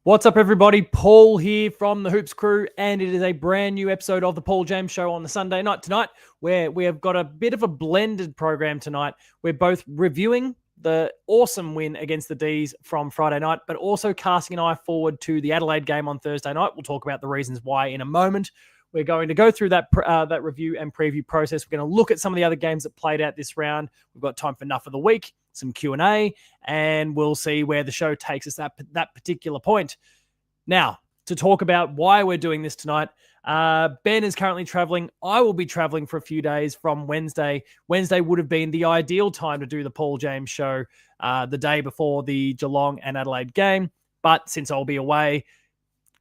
What's up, everybody? Paul here from the Hoops Crew, and it is a brand new episode of the Paul James Show on the Sunday night tonight, where we have got a bit of a blended program tonight. We're both reviewing the awesome win against the Dees from Friday night, but also casting an eye forward to the Adelaide game on Thursday night. We'll talk about the reasons why in a moment. We're going to go through that review and preview process. We're going to look at some of the other games that played out this round. We've got time for Enough of the Week, some Q&A, and we'll see where the show takes us at that particular point. Now, to talk about why we're doing this tonight, Ben is currently traveling. I will be traveling for a few days from Wednesday. Wednesday would have been the ideal time to do the Paul James Show the day before the Geelong and Adelaide game. But since I'll be away,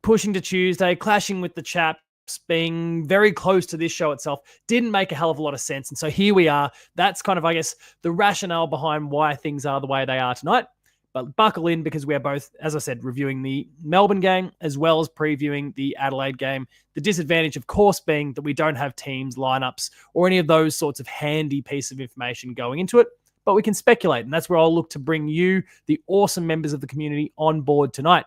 pushing to Tuesday, clashing with the chaps, being very close to this show itself, didn't make a hell of a lot of sense. And so here we are. That's kind of, I guess, the rationale behind why things are the way they are tonight. But buckle in, because we are both, as I said, reviewing the Melbourne game as well as previewing the Adelaide game. The disadvantage, of course, being that we don't have teams, lineups, or any of those sorts of handy piece of information going into it. But we can speculate, and that's where I'll look to bring you, the awesome members of the community, on board tonight.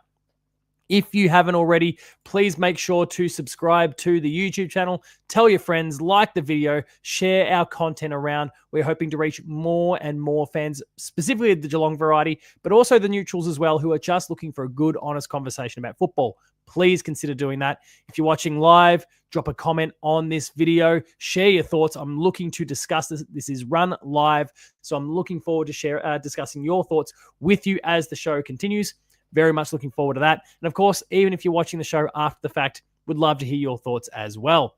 If you haven't already, please make sure to subscribe to the YouTube channel. Tell your friends, like the video, share our content around. We're hoping to reach more and more fans, specifically the Geelong variety, but also the neutrals as well, who are just looking for a good, honest conversation about football. Please consider doing that. If you're watching live, drop a comment on this video. Share your thoughts. I'm looking to discuss this. This is run live, so I'm looking forward to discussing your thoughts with you as the show continues. Very much looking forward to that. And of course, even if you're watching the show after the fact, would love to hear your thoughts as well.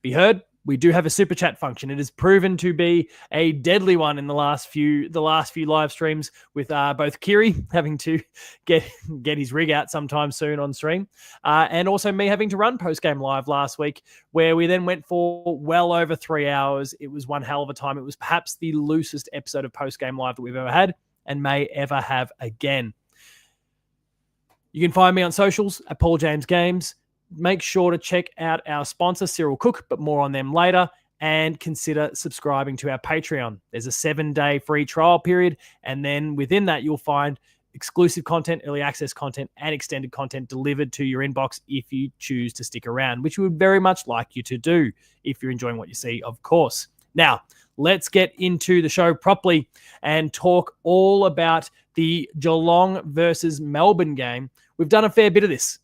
Be heard? We do have a super chat function. It has proven to be a deadly one in the last few live streams, with both Kiri having to get his rig out sometime soon on stream, and also me having to run post-game live last week, where we then went for well over 3 hours. It was one hell of a time. It was perhaps the loosest episode of post-game live that we've ever had and may ever have again. You can find me on socials at Paul James Games. Make sure to check out our sponsor, Cyril Cook, but more on them later. And consider subscribing to our Patreon. There's a 7-day free trial period. And then within that, you'll find exclusive content, early access content, and extended content delivered to your inbox if you choose to stick around, which we would very much like you to do if you're enjoying what you see, of course. Now, let's get into the show properly and talk all about the Geelong versus Melbourne game. We've done a fair bit of this.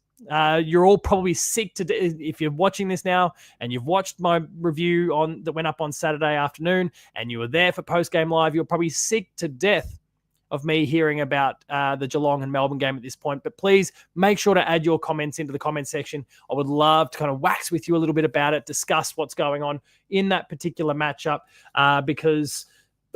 You're all probably sick to death if you're watching this now and you've watched my review that went up on Saturday afternoon and you were there for post-game live. You're probably sick to death of me hearing about the Geelong and Melbourne game at this point. But please make sure to add your comments into the comment section. I would love to kind of wax with you a little bit about it, discuss what's going on in that particular matchup, because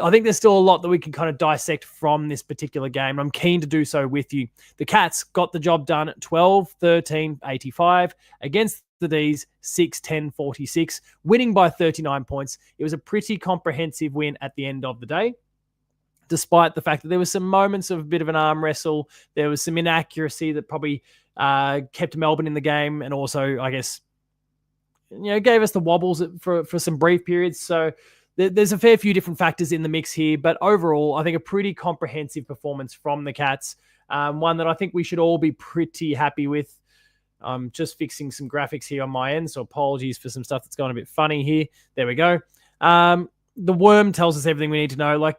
I think there's still a lot that we can kind of dissect from this particular game. I'm keen to do so with you. The Cats got the job done at 12-13-85 against the Dees, 6-10-46, winning by 39 points. It was a pretty comprehensive win at the end of the day, despite the fact that there was some moments of a bit of an arm wrestle. There was some inaccuracy that probably kept Melbourne in the game, and also, I guess, gave us the wobbles for some brief periods. So there's a fair few different factors in the mix here, but overall, I think a pretty comprehensive performance from the Cats, one that I think we should all be pretty happy with. I'm just fixing some graphics here on my end, so apologies for some stuff that's going a bit funny here. There we go. The worm tells us everything we need to know.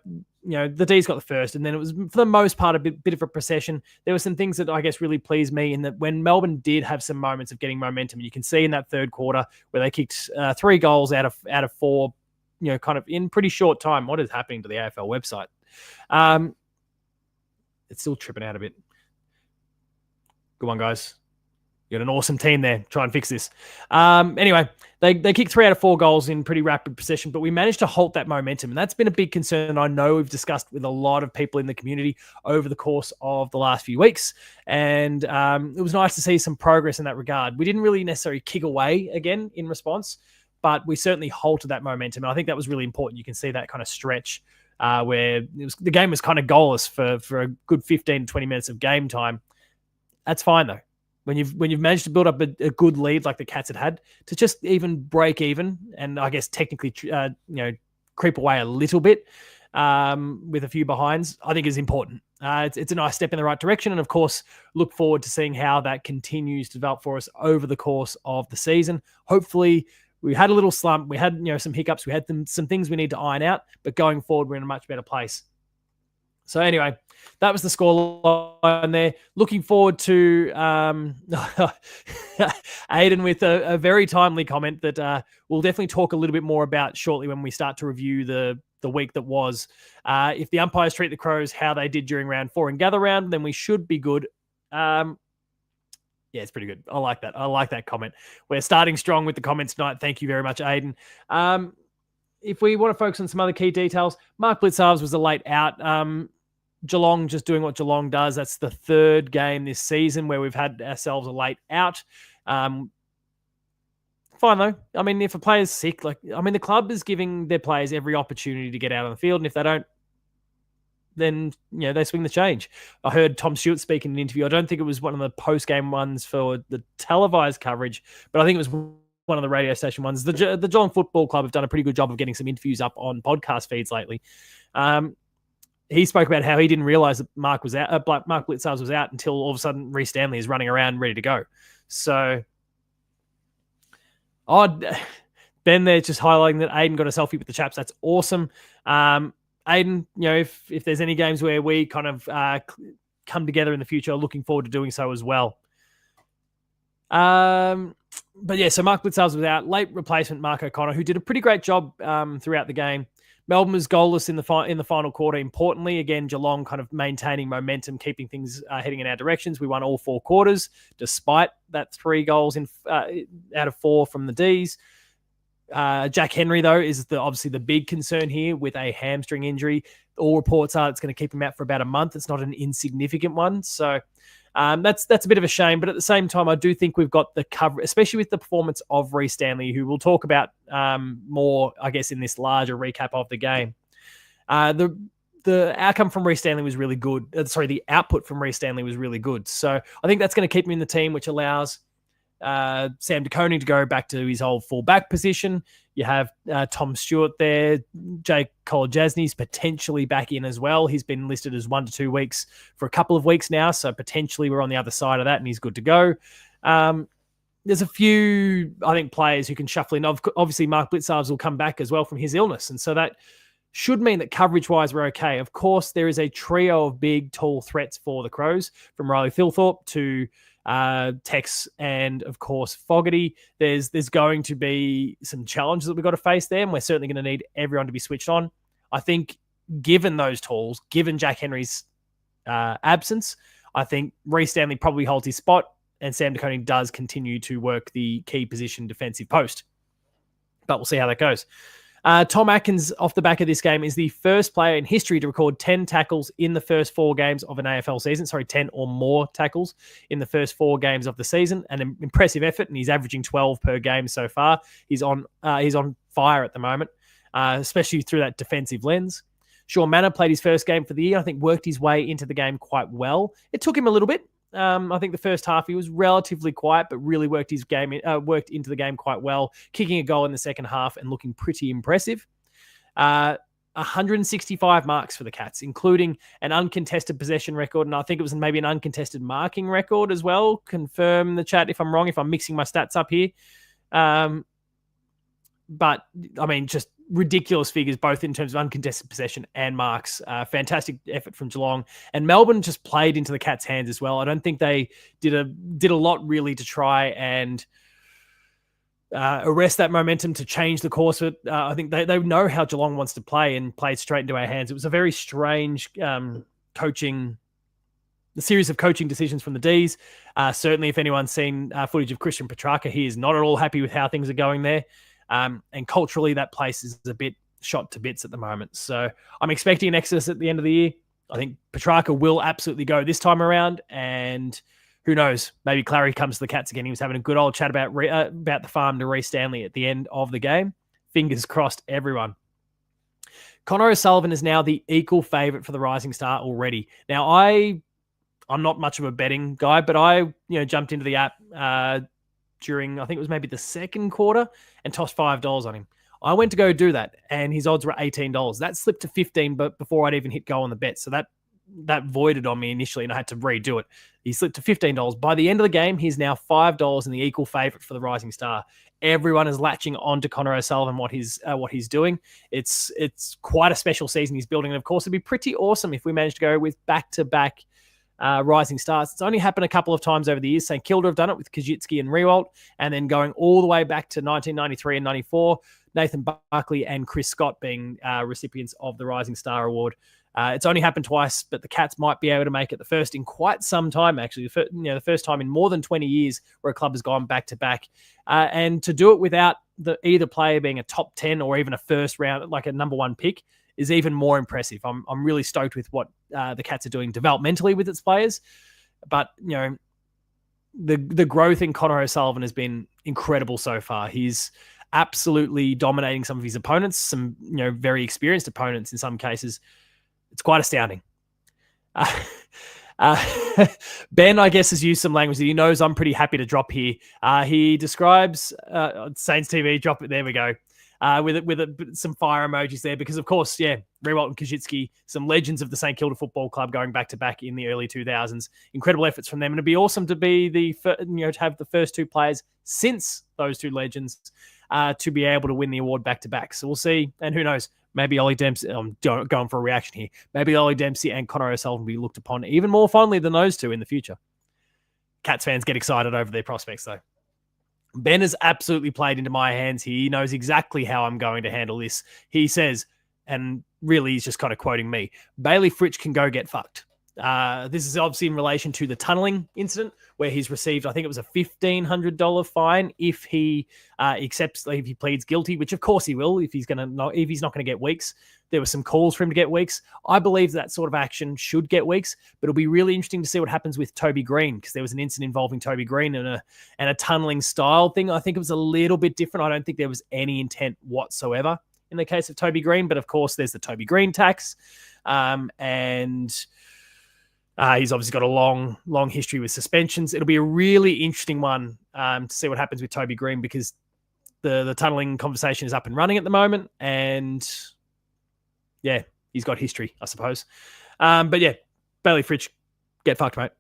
The D's got the first, and then it was, for the most part, a bit of a procession. There were some things that I guess really pleased me in that when Melbourne did have some moments of getting momentum, you can see in that third quarter where they kicked 3 goals out of 4, kind of in pretty short time. What is happening to the AFL website? It's still tripping out a bit. Good one, guys. You got an awesome team there. Try and fix this. Anyway, they kicked 3 out of 4 goals in pretty rapid possession, but we managed to halt that momentum. And that's been a big concern I know we've discussed with a lot of people in the community over the course of the last few weeks. And it was nice to see some progress in that regard. We didn't really necessarily kick away again in response, but we certainly halted that momentum. And I think that was really important. You can see that kind of stretch where the game was kind of goalless for a good 15 to 20 minutes of game time. That's fine, though. When you've managed to build up a good lead like the Cats had, to just even break even and I guess technically creep away a little bit, with a few behinds, I think is important. It's a nice step in the right direction. And of course, look forward to seeing how that continues to develop for us over the course of the season. Hopefully, we had a little slump. We had some hiccups. We had some things we need to iron out. But going forward, we're in a much better place. So anyway, that was the scoreline there. Looking forward to Aiden with a very timely comment that we'll definitely talk a little bit more about shortly when we start to review the week that was. If the umpires treat the Crows how they did during round 4 and gather round, then we should be good. Yeah, it's pretty good. I like that. I like that comment. We're starting strong with the comments tonight. Thank you very much, Aiden. If we want to focus on some other key details, Mark Blitzarves was a late out. Geelong just doing what Geelong does. That's the third game this season where we've had ourselves a late out. Fine though. I mean, if a player's sick, the club is giving their players every opportunity to get out on the field, and if they don't, then they swing the change. I heard Tom Stewart speak in an interview. I don't think it was one of the post-game ones for the televised coverage, but I think it was one of the radio station ones. The Geelong Football Club have done a pretty good job of getting some interviews up on podcast feeds lately. He spoke about how he didn't realize that Mark Blitzarves was out until all of a sudden Reece Stanley is running around ready to go. So, Ben there just highlighting that Aiden got a selfie with the chaps. That's awesome. Aiden, if there's any games where we kind of come together in the future, looking forward to doing so as well. But yeah, so Mark Blitzarves was out. Late replacement Mark O'Connor, who did a pretty great job throughout the game. Melbourne was goalless in the final quarter. Importantly, again, Geelong kind of maintaining momentum, keeping things heading in our directions. We won all 4 quarters, despite that 3 goals out of 4 from the Dees. Jack Henry, though, is obviously the big concern here with a hamstring injury. All reports are it's going to keep him out for about a month. It's not an insignificant one. So that's a bit of a shame. But at the same time, I do think we've got the cover, especially with the performance of Reece Stanley, who we'll talk about more, I guess, in this larger recap of the game. The outcome from Reece Stanley was really good. The output from Reece Stanley was really good. So I think that's going to keep him in the team, which allows Sam De Koning to go back to his old full-back position. You have Tom Stewart there. Jake Kolodjasny's potentially back in as well. He's been listed as 1 to 2 weeks for a couple of weeks now, so potentially we're on the other side of that and he's good to go. There's a few, I think, players who can shuffle in. Obviously, Mark Blitzarves will come back as well from his illness, and so that should mean that coverage-wise we're okay. Of course, there is a trio of big, tall threats for the Crows, from Riley Thilthorpe to Tex and of course Fogarty. There's going to be some challenges that we've got to face there, and we're certainly going to need everyone to be switched on. I think given those tools, given Jack Henry's absence, I think Reece Stanley probably holds his spot and Sam De Koning does continue to work the key position defensive post, but we'll see how that goes. Tom Atkins, off the back of this game, is the first player in history to record 10 tackles in the first 4 games of an AFL season. 10 or more tackles in the first 4 games of the season. An impressive effort, and he's averaging 12 per game so far. He's on fire at the moment, especially through that defensive lens. Sean Manor played his first game for the year. I think worked his way into the game quite well. It took him a little bit. I think the first half he was relatively quiet, but really worked into the game quite well, kicking a goal in the second half and looking pretty impressive. 165 marks for the Cats, including an uncontested possession record, and I think it was maybe an uncontested marking record as well. Confirm the chat if I'm wrong, if I'm mixing my stats up here. But, I mean, just ridiculous figures, both in terms of uncontested possession and marks. Fantastic effort from Geelong. And Melbourne just played into the Cats' hands as well. I don't think they did a lot really to try and arrest that momentum, to change the course of it. I think they know how Geelong wants to play and played straight into our hands. It was a very strange the series of coaching decisions from the Dees. Certainly, if anyone's seen footage of Christian Petrarca, he is not at all happy with how things are going there. And culturally, that place is a bit shot to bits at the moment. So I'm expecting an exodus at the end of the year. I think Petrarca will absolutely go this time around. And who knows, maybe Clary comes to the Cats again. He was having a good old chat about the farm to Reece Stanley at the end of the game. Fingers crossed, everyone. Connor O'Sullivan is now the equal favourite for the Rising Star already. Now, I'm not much of a betting guy, but I jumped into the app during, I think it was maybe the second quarter, and tossed $5 on him. I went to go do that, and his odds were $18. That slipped to 15, but before I'd even hit go on the bet. So that voided on me initially, and I had to redo it. He slipped to $15. By the end of the game, he's now $5 and the equal favorite for the Rising Star. Everyone is latching on to Connor O'Sullivan, what he's doing. It's quite a special season he's building, and of course, it'd be pretty awesome if we managed to go with back-to-back Rising Stars. It's only happened a couple of times over the years. St Kilda have done it with Kajitsky and Riewoldt, and then going all the way back to 1993 and 94, Nathan Buckley and Chris Scott being recipients of the Rising Star Award. It's only happened twice, but the Cats might be able to make it the first in quite some time, actually. The first time in more than 20 years where a club has gone back-to-back. And to do it without either player being a top 10 or even a first round, like a number one pick, is even more impressive. I'm really stoked with what the Cats are doing developmentally with its players. But, the growth in Connor O'Sullivan has been incredible so far. He's absolutely dominating some of his opponents, some very experienced opponents in some cases. It's quite astounding. Ben, I guess, has used some language that he knows I'm pretty happy to drop here. He describes Saints TV, drop it, there we go, with some fire emojis there because, of course, Riewoldt and Kajitsky, some legends of the St Kilda Football Club going back-to-back in the early 2000s. Incredible efforts from them, and it'd be awesome to be to have the first two players since those two legends to be able to win the award back-to-back. So we'll see, and who knows, maybe Ollie Dempsey, I'm going for a reaction here, maybe Ollie Dempsey and Connor O'Sullivan will be looked upon even more fondly than those two in the future. Cats fans get excited over their prospects, though. Ben has absolutely played into my hands. He knows exactly how I'm going to handle this. He says, and really he's just kind of quoting me, Bailey Fritsch can go get fucked. This is obviously in relation to the tunnelling incident where he's received, I think it was a $1,500 fine if he if he pleads guilty, which of course he will if he's not going to get weeks. There were some calls for him to get weeks. I believe that sort of action should get weeks, but it'll be really interesting to see what happens with Toby Green because there was an incident involving Toby Green and a tunnelling style thing. I think it was a little bit different. I don't think there was any intent whatsoever in the case of Toby Green, but of course there's the Toby Green tax, and he's obviously got a long history with suspensions. It'll be a really interesting one to see what happens with Toby Green because the tunnelling conversation is up and running at the moment. And he's got history, I suppose. But Bailey Fritsch, get fucked, mate.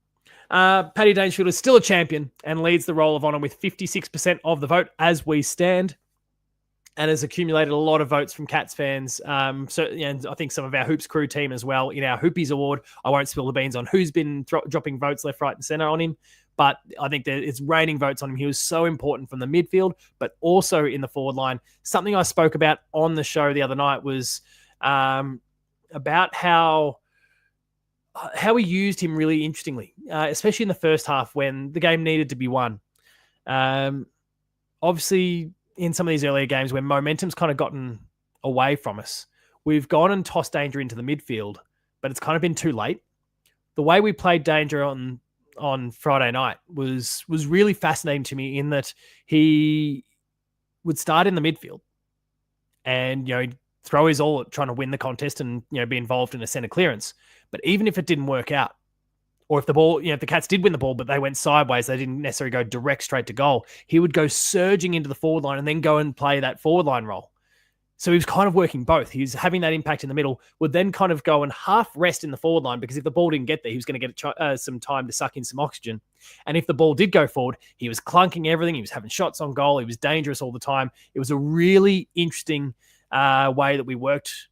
Paddy Dangerfield is still a champion and leads the Roll of Honour with 56% of the vote as we stand, and has accumulated a lot of votes from Cats fans. And I think some of our Hoops crew team as well in our Hoopies Award. I won't spill the beans on who's been dropping votes left, right, and centre on him, but I think that it's raining votes on him. He was so important from the midfield, but also in the forward line. Something I spoke about on the show the other night was about how we used him really interestingly, especially in the first half when the game needed to be won. Obviously, in some of these earlier games where momentum's kind of gotten away from us, we've gone and tossed Danger into the midfield, but it's kind of been too late. The way we played Danger on Friday night was really fascinating to me in that he would start in the midfield and, throw his all at trying to win the contest and, be involved in a centre clearance. But even if it didn't work out, or if the ball, if the Cats did win the ball, but they went sideways, they didn't necessarily go direct straight to goal, he would go surging into the forward line and then go and play that forward line role. So he was kind of working both. He was having that impact in the middle, would then kind of go and half rest in the forward line because if the ball didn't get there, he was going to get some time to suck in some oxygen. And if the ball did go forward, he was clunking everything. He was having shots on goal. He was dangerous all the time. It was a really interesting way that we worked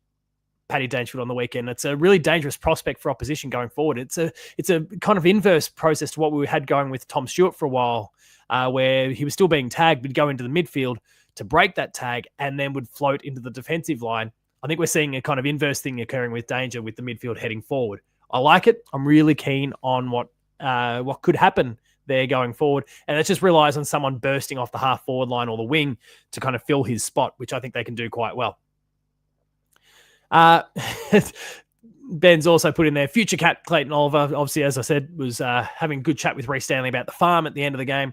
Paddy Dangerfield on the weekend. It's a really dangerous prospect for opposition going forward. It's a kind of inverse process to what we had going with Tom Stewart for a while, where he was still being tagged, would go into the midfield to break that tag and then would float into the defensive line. I think we're seeing a kind of inverse thing occurring with Danger with the midfield heading forward. I like it. I'm really keen on what could happen there going forward. And it just relies on someone bursting off the half forward line or the wing to kind of fill his spot, which I think they can do quite well. Ben's also put in there future Cat Clayton Oliver, obviously, as I said, was having a good chat with Reece Stanley about the farm at the end of the game.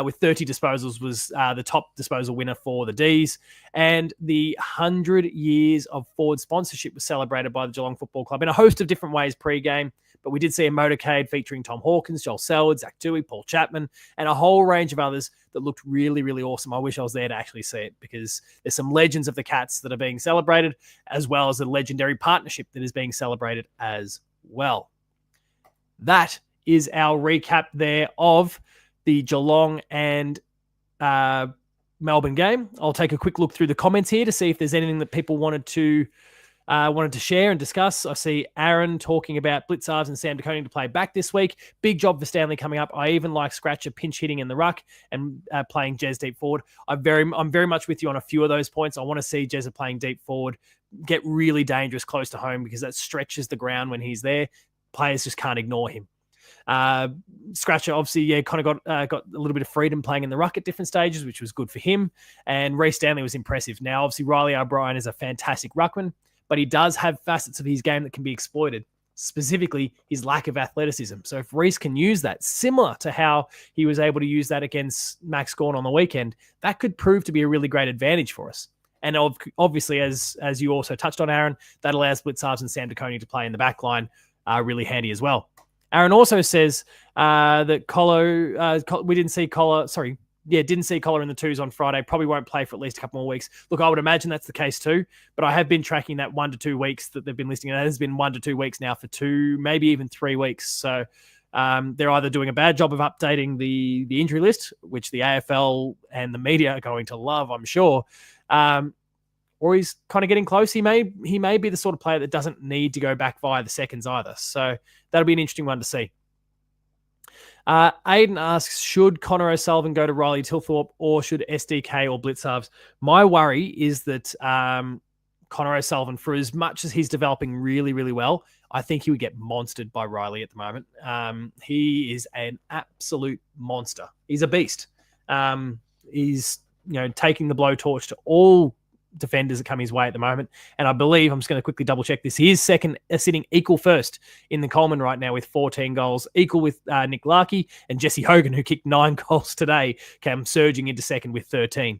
With 30 disposals, was the top disposal winner for the Dees. And the 100 years of Ford sponsorship was celebrated by the Geelong Football Club in a host of different ways pre-game. But we did see a motorcade featuring Tom Hawkins, Joel Selwood, Zach Dewey, Paul Chapman, and a whole range of others that looked really, really awesome. I wish I was there to actually see it because there's some legends of the Cats that are being celebrated, as well as a legendary partnership that is being celebrated as well. That is our recap there of the Geelong and Melbourne game. I'll take a quick look through the comments here to see if there's anything that people wanted to share and discuss. I see Aaron talking about Blitzarves and Sam DeConing to play back this week. Big job for Stanley coming up. I even like Scratcher pinch hitting in the ruck and playing Jez deep forward. I'm very much with you on a few of those points. I want to see Jez playing deep forward get really dangerous close to home because that stretches the ground when he's there. Players just can't ignore him. Scratcher obviously kind of got a little bit of freedom playing in the ruck at different stages, which was good for him. And Reece Stanley was impressive. Now, obviously, Riley O'Brien is a fantastic ruckman, but he does have facets of his game that can be exploited, specifically his lack of athleticism. So if Reece can use that, similar to how he was able to use that against Max Gawn on the weekend, that could prove to be a really great advantage for us. And obviously, as you also touched on, Aaron, that allows Blitzarves and Sam DeConing to play in the back line really handy as well. Aaron also says that we didn't see Collar, didn't see Collar in the twos on Friday. Probably won't play for at least a couple more weeks. Look, I would imagine that's the case too, but I have been tracking that 1 to 2 weeks that they've been listing. It has been 1 to 2 weeks now for 2, maybe even 3 weeks. So they're either doing a bad job of updating the injury list, which the AFL and the media are going to love, I'm sure, or he's kind of getting close. He may be the sort of player that doesn't need to go back via the seconds either. So that'll be an interesting one to see. Aiden asks, should Connor O'Sullivan go to Riley Tilthorpe or should SDK or Blitzarves? My worry is that Connor O'Sullivan, for as much as he's developing really, really well, I think he would get monstered by Riley at the moment. He is an absolute monster. He's a beast. He's taking the blowtorch to all defenders that come his way at the moment. And I believe, I'm just going to quickly double check this, he is sitting equal first in the Coleman right now with 14 goals, equal with Nick Larkey and Jesse Hogan, who kicked 9 goals today, came surging into second with 13.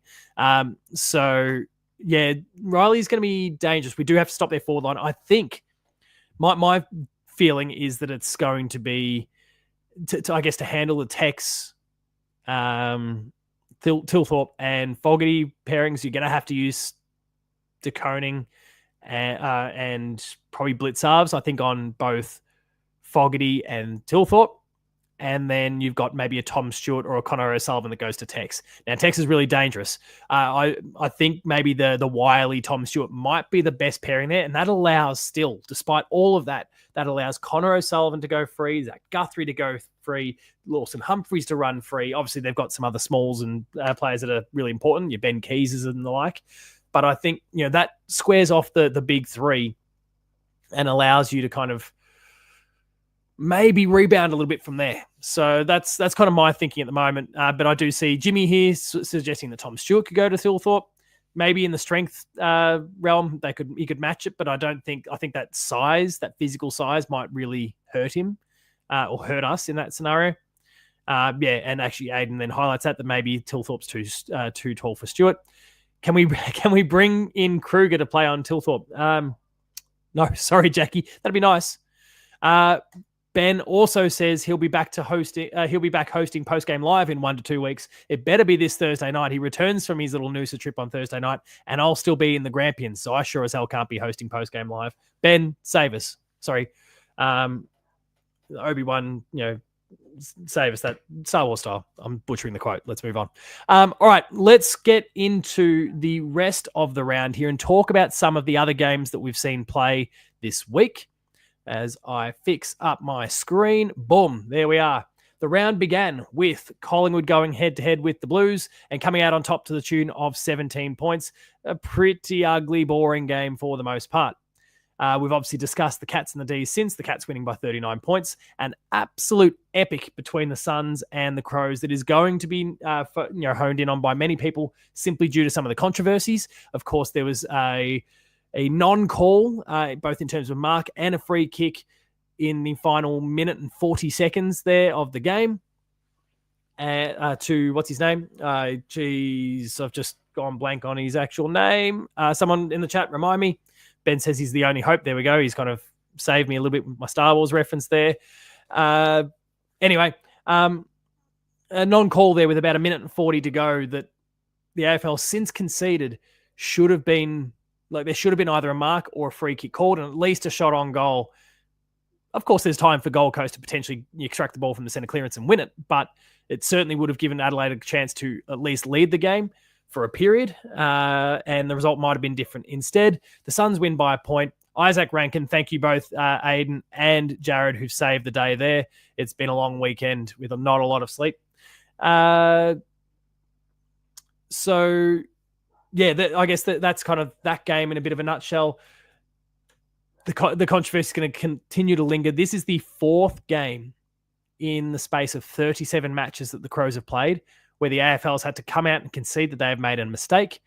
So yeah, Riley's going to be dangerous. We do have to stop their forward line. I think my feeling is that it's going to be to handle the Tex, Tilthorpe and Fogarty pairings. You're going to have to use DeConing and probably Blitzarves, I think, on both Fogarty and Tilthorpe. And then you've got maybe a Tom Stewart or a Connor O'Sullivan that goes to Tex. Now, Tex is really dangerous. I think maybe the wily Tom Stewart might be the best pairing there. And that allows still, despite all of that, that allows Connor O'Sullivan to go free, Zach Guthrie to go free, Lawson Humphreys to run free. Obviously, they've got some other smalls and players that are really important, your Ben Keyses and the like. But I think that squares off the big three and allows you to kind of maybe rebound a little bit from there. So that's kind of my thinking at the moment. But I do see Jimmy here suggesting that Tom Stewart could go to Tilthorpe. Maybe in the strength realm, he could match it, but I think that size, that physical size, might really hurt him or hurt us in that scenario. And actually Aiden then highlights that maybe Tilthorpe's too tall for Stewart. Can we bring in Kruger to play on Tilthorpe? No, sorry, Jackie. That'd be nice. Ben also says he'll be back hosting post-game live in 1 to 2 weeks. It better be this Thursday night. He returns from his little Noosa trip on Thursday night, and I'll still be in the Grampians, so I sure as hell can't be hosting post-game live. Ben, save us. Sorry. Obi-Wan, save us, that Star Wars style. I'm butchering the quote. Let's move on. All right, let's get into the rest of the round here and talk about some of the other games that we've seen play this week. As I fix up my screen, boom, there we are. The round began with Collingwood going head-to-head with the Blues and coming out on top to the tune of 17 points. A pretty ugly, boring game for the most part. We've obviously discussed the Cats and the Dees since, the Cats winning by 39 points. An absolute epic between the Suns and the Crows that is going to be honed in on by many people simply due to some of the controversies. Of course, there was a non-call, both in terms of mark and a free kick in the final minute and 40 seconds there of the game. to what's his name? Geez, I've just gone blank on his actual name. Someone in the chat, remind me. Ben says he's the only hope. There we go. He's kind of saved me a little bit with my Star Wars reference there. Anyway, a non-call there with about 1:40 to go that the AFL since conceded should have been, like, there should have been either a mark or a free kick called and at least a shot on goal. Of course, there's time for Gold Coast to potentially extract the ball from the centre clearance and win it, but it certainly would have given Adelaide a chance to at least lead the game for a period, and the result might have been different. Instead, the Suns win by a point. Isaac Rankin, thank you both, Aiden and Jared, who've saved the day there. It's been a long weekend with not a lot of sleep. So, yeah, I guess that's kind of that game in a bit of a nutshell. The controversy is going to continue to linger. This is the fourth game in the space of 37 matches that the Crows have played where the AFL has had to come out and concede that they have made a mistake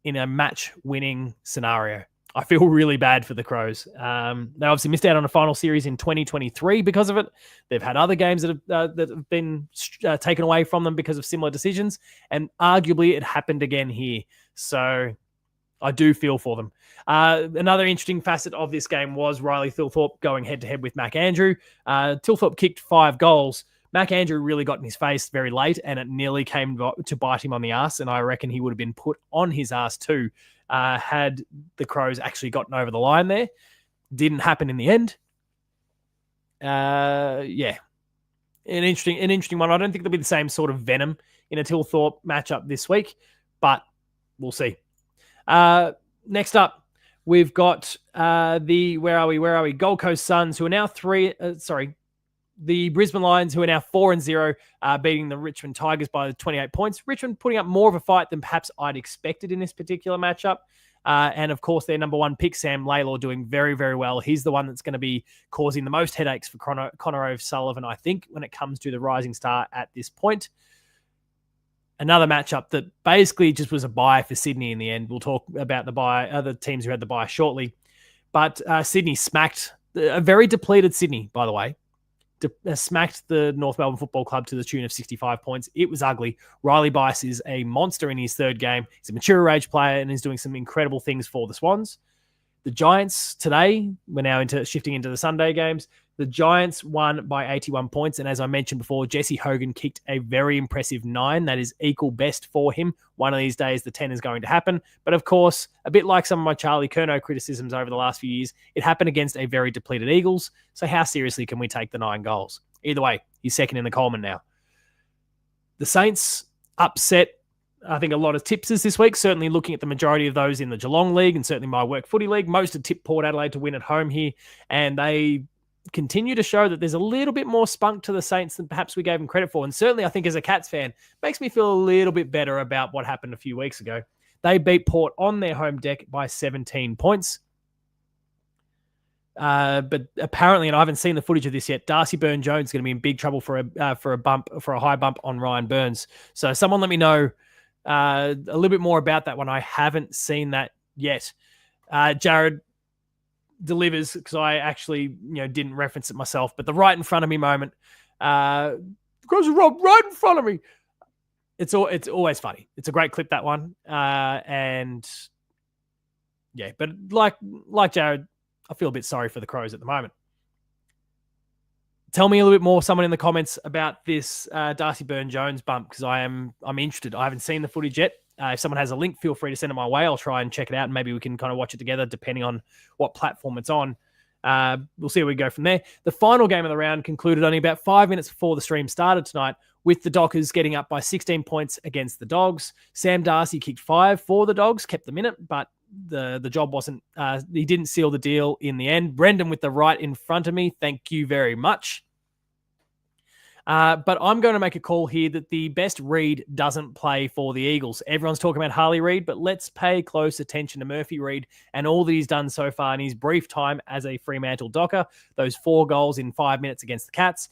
in a match-winning scenario. I feel really bad for the Crows. They obviously missed out on a final series in 2023 because of it. They've had other games that have been taken away from them because of similar decisions, and arguably it happened again here. So I do feel for them. Another interesting facet of this game was Riley Thilthorpe going head-to-head with Mac Andrew. Thilthorpe kicked 5 goals. Mac Andrew really got in his face very late, and it nearly came to bite him on the ass, and I reckon he would have been put on his ass too had the Crows actually gotten over the line there. Didn't happen in the end. Yeah. An interesting one. I don't think there'll be the same sort of venom in a Thilthorpe matchup this week, but we'll see. Next up, we've got where are we? Gold Coast Suns, who are now the Brisbane Lions, who are now 4-0, beating the Richmond Tigers by 28 points. Richmond putting up more of a fight than perhaps I'd expected in this particular matchup. And of course, their number one pick, Sam Laylor, doing very, very well. He's the one that's going to be causing the most headaches for Connor O'Sullivan, I think, when it comes to the rising star at this point. Another matchup that basically just was a bye for Sydney in the end. We'll talk about the bye, other teams who had the bye shortly. But Sydney smacked a very depleted Sydney, by the way. Smacked the North Melbourne Football Club to the tune of 65 points. It was ugly. Riley Bice is a monster in his third game. He's a mature age player and is doing some incredible things for the Swans. The Giants today, we're now shifting into the Sunday games. The Giants won by 81 points. And as I mentioned before, Jesse Hogan kicked a very impressive 9. That is equal best for him. One of these days, the 10 is going to happen. But of course, a bit like some of my Charlie Curnow criticisms over the last few years, it happened against a very depleted Eagles. So how seriously can we take the 9 goals? Either way, he's second in the Coleman now. The Saints upset, I think, a lot of tipsters this week, certainly looking at the majority of those in the Geelong League and certainly my Work Footy League. Most had tipped Port Adelaide to win at home here, and they continue to show that there's a little bit more spunk to the Saints than perhaps we gave them credit for. And certainly, I think as a Cats fan, makes me feel a little bit better about what happened a few weeks ago. They beat Port on their home deck by 17 points. But apparently, and I haven't seen the footage of this yet, Darcy Byrne-Jones is going to be in big trouble for a high bump on Ryan Burns. So someone let me know a little bit more about that one. I haven't seen that yet. Jared delivers, because I actually didn't reference it myself, but the right in front of me moment, because Rob right in front of me. It's always funny. It's a great clip, that one, and yeah. But like Jared, I feel a bit sorry for the Crows at the moment. Tell me a little bit more, someone in the comments, about this Darcy Byrne-Jones bump, because I'm interested. I haven't seen the footage yet. If someone has a link, feel free to send it my way. I'll try and check it out, and maybe we can kind of watch it together, depending on what platform it's on. We'll see where we go from there. The final game of the round concluded only about 5 minutes before the stream started tonight, with the Dockers getting up by 16 points against the Dogs. Sam Darcy kicked 5 for the Dogs, kept them in it, but the job wasn't, he didn't seal the deal in the end. Brendan with the right in front of me, thank you very much. But I'm going to make a call here that the best Reid doesn't play for the Eagles. Everyone's talking about Harley Reid, but let's pay close attention to Murphy Reid and all that he's done so far in his brief time as a Fremantle Docker. Those 4 goals in 5 minutes against the Cats,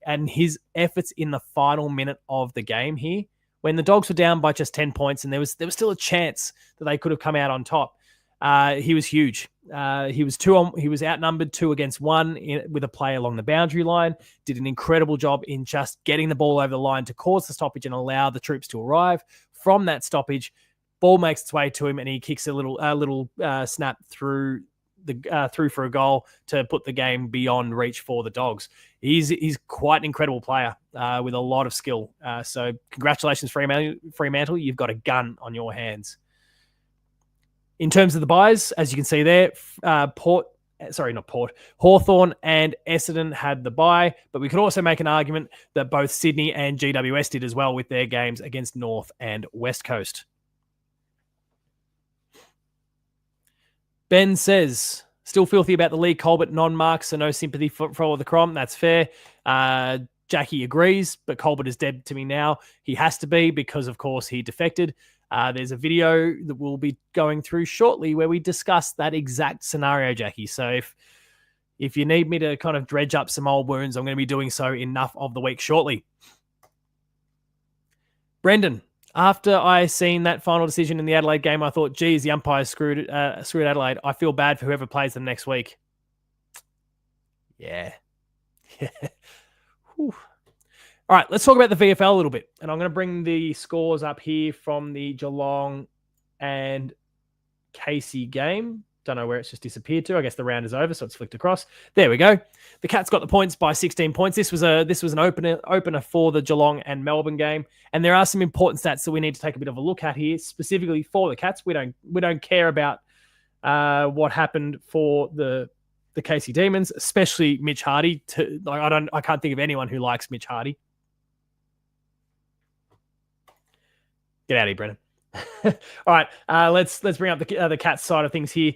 and his efforts in the final minute of the game here, when the Dogs were down by just 10 points and there was still a chance that they could have come out on top. he was huge. He was outnumbered 2-1 with a play along the boundary line. Did an incredible job in just getting the ball over the line to cause the stoppage and allow the troops to arrive. From that stoppage, ball makes its way to him and he kicks a little snap through for a goal to put the game beyond reach for the Dogs. He's quite an incredible player with a lot of skill. So congratulations, Fremantle. You've got a gun on your hands. In terms of the buys, as you can see there, Hawthorn and Essendon had the bye, but we could also make an argument that both Sydney and GWS did as well with their games against North and West Coast. Ben says, still filthy about the Lee Colbert non-mark, so no sympathy for the Crom. That's fair. Jackie agrees, but Colbert is dead to me now. He has to be because, of course, he defected. There's a video that we'll be going through shortly where we discuss that exact scenario, Jackie. So if you need me to kind of dredge up some old wounds, I'm going to be doing so enough of the week shortly. Brendan, after I seen that final decision in the Adelaide game, I thought, geez, the umpires screwed Adelaide. I feel bad for whoever plays them next week. Yeah. Whew. All right, let's talk about the VFL a little bit. And I'm going to bring the scores up here from the Geelong and Casey game. Don't know where it's just disappeared to. I guess the round is over, so it's flicked across. There we go. The Cats got the points by 16 points. This was an opener for the Geelong and Melbourne game. And there are some important stats that we need to take a bit of a look at here, specifically for the Cats. We don't care about what happened for the Casey Demons, especially Mitch Hardy. I can't think of anyone who likes Mitch Hardy. Get out of here, Brennan. All right, let's bring up the Cats side of things here.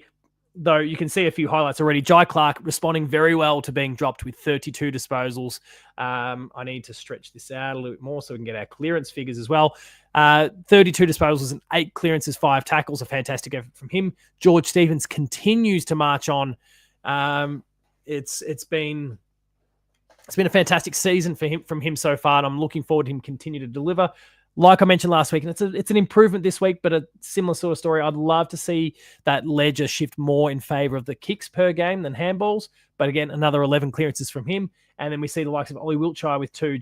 Though you can see a few highlights already. Jai Clark responding very well to being dropped with 32 disposals. I need to stretch this out a little bit more so we can get our clearance figures as well. 32 disposals and 8 clearances, 5 tackles. A fantastic effort from him. George Stevens continues to march on. It's been a fantastic season from him so far, and I'm looking forward to him continue to deliver. Like I mentioned last week, and it's an improvement this week, but a similar sort of story. I'd love to see that ledger shift more in favour of the kicks per game than handballs. But again, another 11 clearances from him. And then we see the likes of Ollie Wiltshire with 2,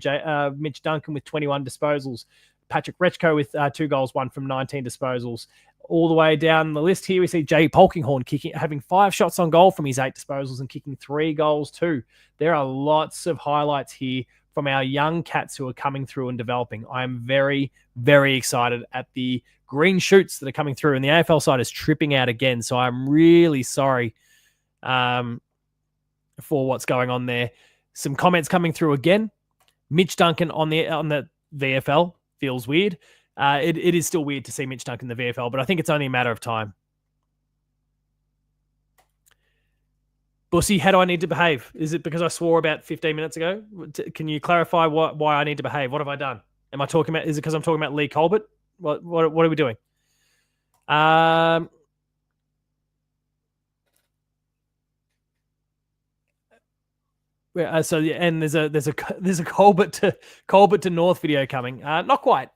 Mitch Duncan with 21 disposals, Patrick Rechko with 2 goals, 1 from 19 disposals. All the way down the list here, we see Jay Polkinghorne having 5 shots on goal from his 8 disposals and kicking 3 goals too. There are lots of highlights here from our young Cats who are coming through and developing. I'm very, very excited at the green shoots that are coming through, and the AFL side is tripping out again. So I'm really sorry for what's going on there. Some comments coming through again. Mitch Duncan on the VFL feels weird. It is still weird to see Mitch Duncan in the VFL, but I think it's only a matter of time. Bussy, how do I need to behave? Is it because I swore about 15 minutes ago? Can you clarify why I need to behave? What have I done? Am I talking about? Is it because I'm talking about Lee Colbert? What are we doing? And there's a Colbert to North video coming. Not quite,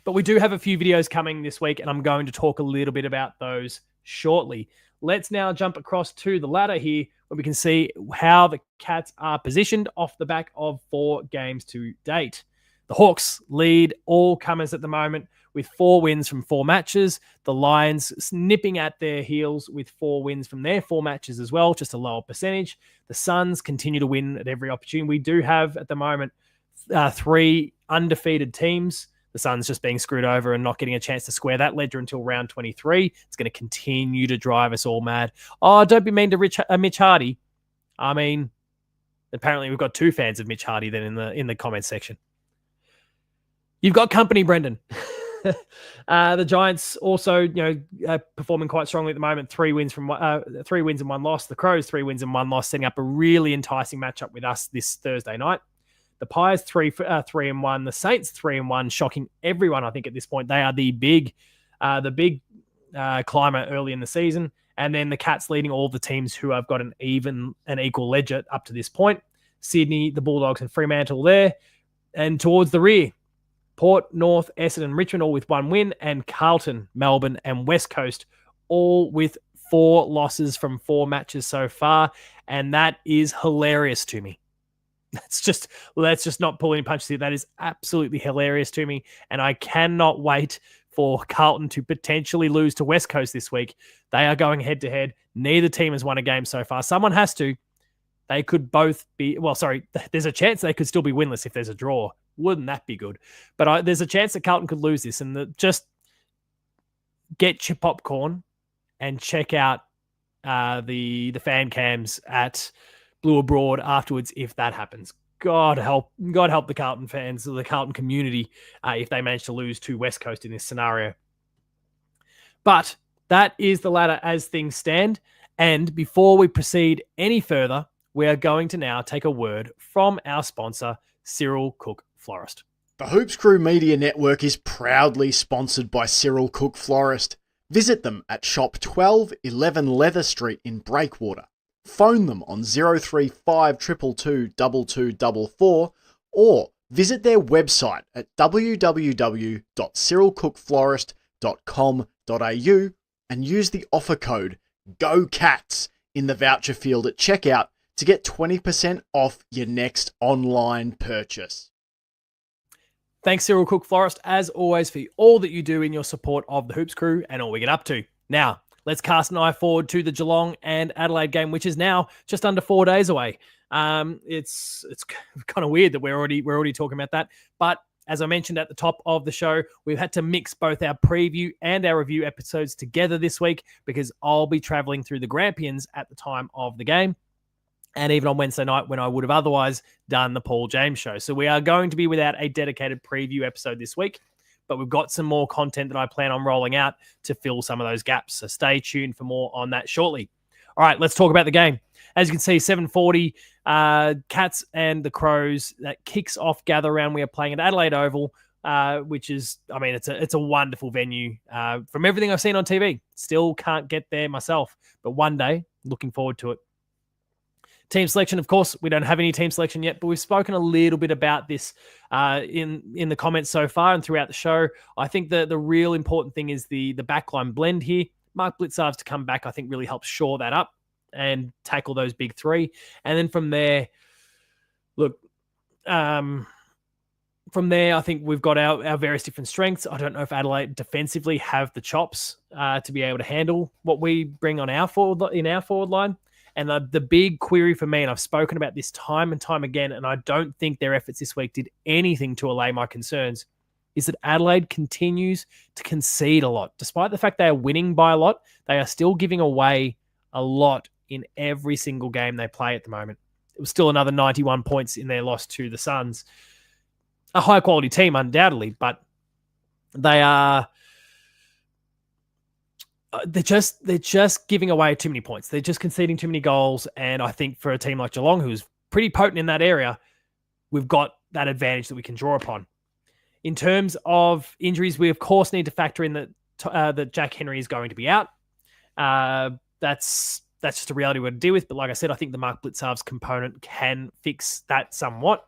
but we do have a few videos coming this week, and I'm going to talk a little bit about those shortly. Let's now jump across to the ladder here where we can see how the Cats are positioned off the back of 4 games to date. The Hawks lead all comers at the moment with 4 wins from 4 matches. The Lions nipping at their heels with 4 wins from their 4 matches as well, just a lower percentage. The Suns continue to win at every opportunity. We do have at the moment 3 undefeated teams. The Suns just being screwed over and not getting a chance to square that ledger until round 23. It's going to continue to drive us all mad. Oh, don't be mean to Mitch Hardy. I mean, apparently we've got 2 fans of Mitch Hardy then in the comments section. You've got company, Brendan. The Giants also, performing quite strongly at the moment. 3 wins and 1 loss. The Crows 3 wins and 1 loss, setting up a really enticing matchup with us this Thursday night. The Pies 3-1. The Saints 3-1, shocking everyone. I think at this point they are the big climber early in the season, and then the Cats leading all the teams who have got an equal ledger up to this point. Sydney, the Bulldogs, and Fremantle there, and towards the rear, Port, North, Essendon, and Richmond all with 1 win, and Carlton, Melbourne, and West Coast all with 4 losses from 4 matches so far, and that is hilarious to me. Let's just not pull any punches here. That is absolutely hilarious to me, and I cannot wait for Carlton to potentially lose to West Coast this week. They are going head to head. Neither team has won a game so far. Someone has to. They could both be, there's a chance they could still be winless if there's a draw. Wouldn't that be good? But there's a chance that Carlton could lose this, and just get your popcorn and check out the fan cams at Blue Abroad afterwards if that happens. God help the Carlton fans, the Carlton community, if they manage to lose to West Coast in this scenario. But that is the ladder as things stand. And before we proceed any further, we are going to now take a word from our sponsor, Cyril Cook Florist. The Hoops Crew Media Network is proudly sponsored by Cyril Cook Florist. Visit them at shop 1211 Leather Street in Breakwater. Phone them on 035 222 2244 or visit their website at www.cyrilcookflorist.com.au and use the offer code GOCATS in the voucher field at checkout to get 20% off your next online purchase. Thanks, Cyril Cook Florist, as always, for all that you do in your support of the Hoops Crew and all we get up to. Now, let's cast an eye forward to the Geelong and Adelaide game, which is now just under 4 days away. It's kind of weird that we're already talking about that, but as I mentioned at the top of the show, we've had to mix both our preview and our review episodes together this week because I'll be traveling through the Grampians at the time of the game, and even on Wednesday night when I would have otherwise done the Paul James show. So we are going to be without a dedicated preview episode this week, but we've got some more content that I plan on rolling out to fill some of those gaps. So stay tuned for more on that shortly. All right, let's talk about the game. As you can see, 7:40, Cats and the Crows. That kicks off gather round. We are playing at Adelaide Oval, which is, it's a wonderful venue. From everything I've seen on TV, still can't get there myself, but one day, looking forward to it. Team selection, of course, we don't have any team selection yet, but we've spoken a little bit about this in the comments so far and throughout the show. I think the real important thing is the backline blend here. Mark Blitzarves to come back, I think, really helps shore that up and tackle those big three. And then from there, I think we've got our various different strengths. I don't know if Adelaide defensively have the chops to be able to handle what we bring on our forward line. And the big query for me, and I've spoken about this time and time again, and I don't think their efforts this week did anything to allay my concerns, is that Adelaide continues to concede a lot. Despite the fact they are winning by a lot, they are still giving away a lot in every single game they play at the moment. It was still another 91 points in their loss to the Suns. A high-quality team, undoubtedly, but they are... They're just giving away too many points. They're just conceding too many goals. And I think for a team like Geelong, who's pretty potent in that area, we've got that advantage that we can draw upon. In terms of injuries, we of course need to factor in that Jack Henry is going to be out. That's just a reality we're to deal with. But like I said, I think the Mark Blitzarves component can fix that somewhat.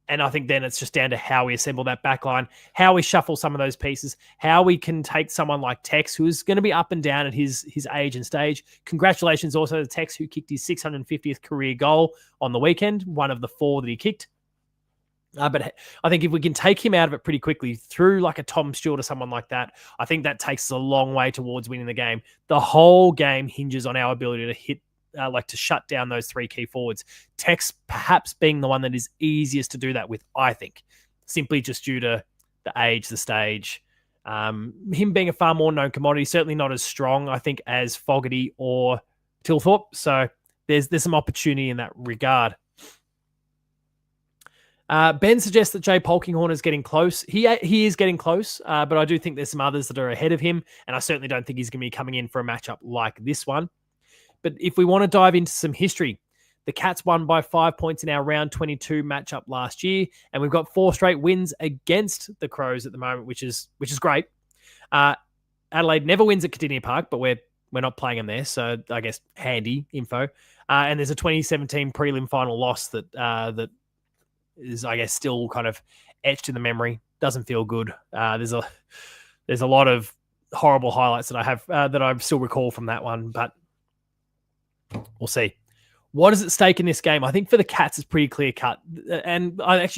And I think then it's just down to how we assemble that back line, how we shuffle some of those pieces, how we can take someone like Tex, who's going to be up and down at his age and stage. Congratulations also to Tex, who kicked his 650th career goal on the weekend, one of the 4 that he kicked. But I think if we can take him out of it pretty quickly through like a Tom Stewart or someone like that, I think that takes us a long way towards winning the game. The whole game hinges on our ability to hit to shut down those 3 key forwards. Tex perhaps being the one that is easiest to do that with, I think, simply just due to the age, the stage. Him being a far more known commodity, certainly not as strong, I think, as Fogarty or Tilthorpe. So there's some opportunity in that regard. Ben suggests that Jay Polkinghorne is getting close. He is getting close, but I do think there's some others that are ahead of him, and I certainly don't think he's going to be coming in for a matchup like this one. But if we want to dive into some history, the Cats won by 5 points in our round 22 matchup last year, and we've got 4 straight wins against the Crows at the moment, which is great. Adelaide never wins at Cardinia Park, but we're not playing them there, so I guess handy info. And there's a 2017 prelim final loss that is, I guess, still kind of etched in the memory. Doesn't feel good. There's a lot of horrible highlights that I have that I still recall from that one, but we'll see. What is at stake in this game? I think for the Cats, it's pretty clear cut. And I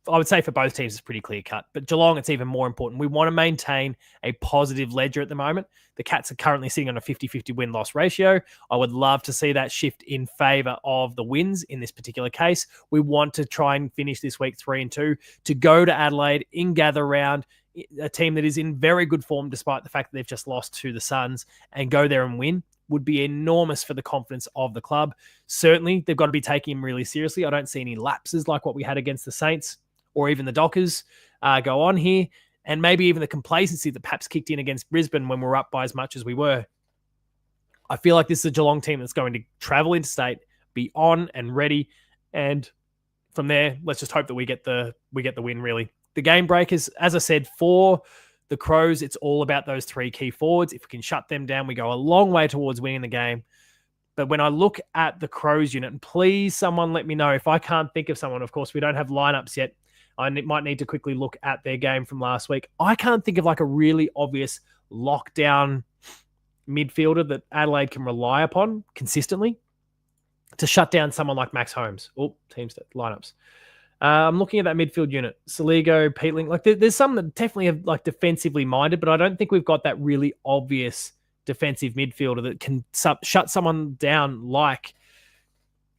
would say for both teams, it's pretty clear cut. But Geelong, it's even more important. We want to maintain a positive ledger at the moment. The Cats are currently sitting on a 50-50 win-loss ratio. I would love to see that shift in favour of the wins in this particular case. We want to try and finish this week 3-2 to go to Adelaide in gather round, a team that is in very good form despite the fact that they've just lost to the Suns, and go there and win would be enormous for the confidence of the club. Certainly, they've got to be taking him really seriously. I don't see any lapses like what we had against the Saints or even the Dockers go on here, and maybe even the complacency that perhaps kicked in against Brisbane when we were up by as much as we were. I feel like this is a Geelong team that's going to travel interstate, be on and ready, and from there, let's just hope that we get the win, really. The game breakers, as I said, for the Crows, it's all about those three key forwards. If we can shut them down, we go a long way towards winning the game. But when I look at the Crows unit, and please someone let me know if I can't think of someone. Of course, we don't have lineups yet. I might need to quickly look at their game from last week. I can't think of like a really obvious lockdown midfielder that Adelaide can rely upon consistently to shut down someone like Max Holmes. Oh, teams lineups. I'm looking at that midfield unit. Saligo, Peatling. Like there's some that definitely have like defensively minded, but I don't think we've got that really obvious defensive midfielder that can shut someone down like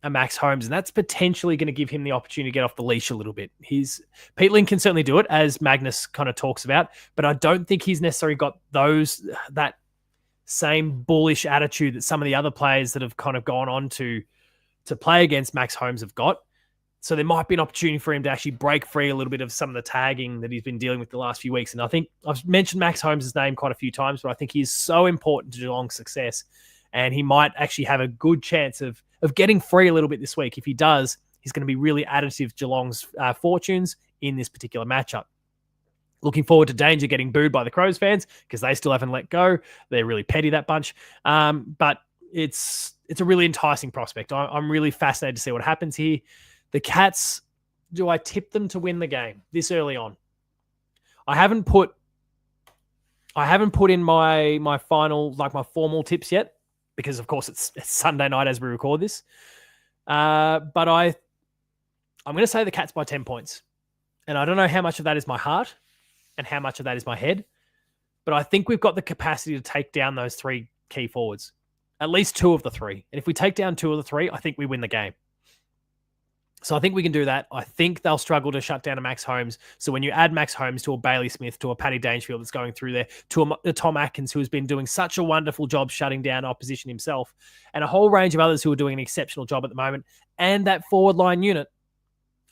a Max Holmes, and that's potentially going to give him the opportunity to get off the leash a little bit. Peatling can certainly do it, as Magnus kind of talks about, but I don't think he's necessarily got that same bullish attitude that some of the other players that have kind of gone on to play against Max Holmes have got. So there might be an opportunity for him to actually break free a little bit of some of the tagging that he's been dealing with the last few weeks. And I think I've mentioned Max Holmes' name quite a few times, but I think he is so important to Geelong's success. And he might actually have a good chance of getting free a little bit this week. If he does, he's going to be really additive to Geelong's fortunes in this particular matchup. Looking forward to Danger getting booed by the Crows fans because they still haven't let go. They're really petty, that bunch. But it's a really enticing prospect. I'm really fascinated to see what happens here. The Cats, do I tip them to win the game this early on? I haven't put in my final, like my formal tips yet, because of course it's Sunday night as we record this. But I'm going to say the Cats by 10 points. And I don't know how much of that is my heart and how much of that is my head, but I think we've got the capacity to take down those three key forwards, at least two of the three. And if we take down two of the three, I think we win the game. So I think we can do that. I think they'll struggle to shut down a Max Holmes. So when you add Max Holmes to a Bailey Smith, to a Paddy Dangerfield that's going through there, to a Tom Atkins, who has been doing such a wonderful job shutting down opposition himself, and a whole range of others who are doing an exceptional job at the moment, and that forward line unit,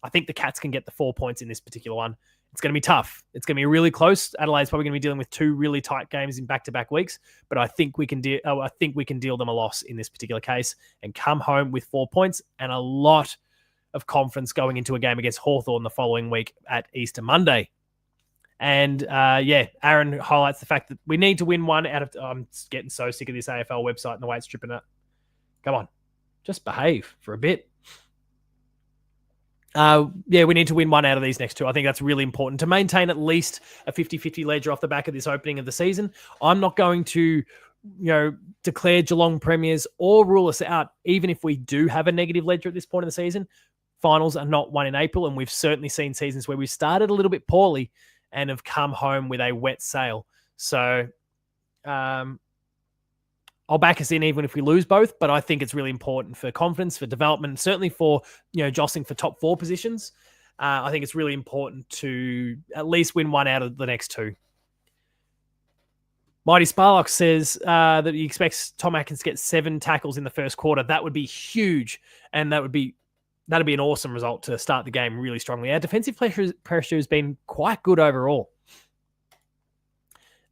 I think the Cats can get the 4 points in this particular one. It's going to be tough. It's going to be really close. Adelaide's probably going to be dealing with two really tight games in back-to-back weeks, but I think we can deal them a loss in this particular case and come home with 4 points and a lot of confidence going into a game against Hawthorn the following week at Easter Monday. And Aaron highlights the fact that we need to win one out of... I'm getting so sick of this AFL website and the way it's tripping up. Come on, just behave for a bit. We need to win one out of these next two. I think that's really important to maintain at least a 50-50 ledger off the back of this opening of the season. I'm not going to declare Geelong premiers or rule us out, even if we do have a negative ledger at this point in the season. Finals are not won in April, and we've certainly seen seasons where we've started a little bit poorly and have come home with a wet sail. So I'll back us in even if we lose both, but I think it's really important for confidence, for development, certainly for jostling for top 4 positions. I think it's really important to at least win one out of the next two. Mighty Sparlock says that he expects Tom Atkins to get 7 tackles in the first quarter. That would be huge, and that'd be an awesome result to start the game really strongly. Our defensive pressure has been quite good overall.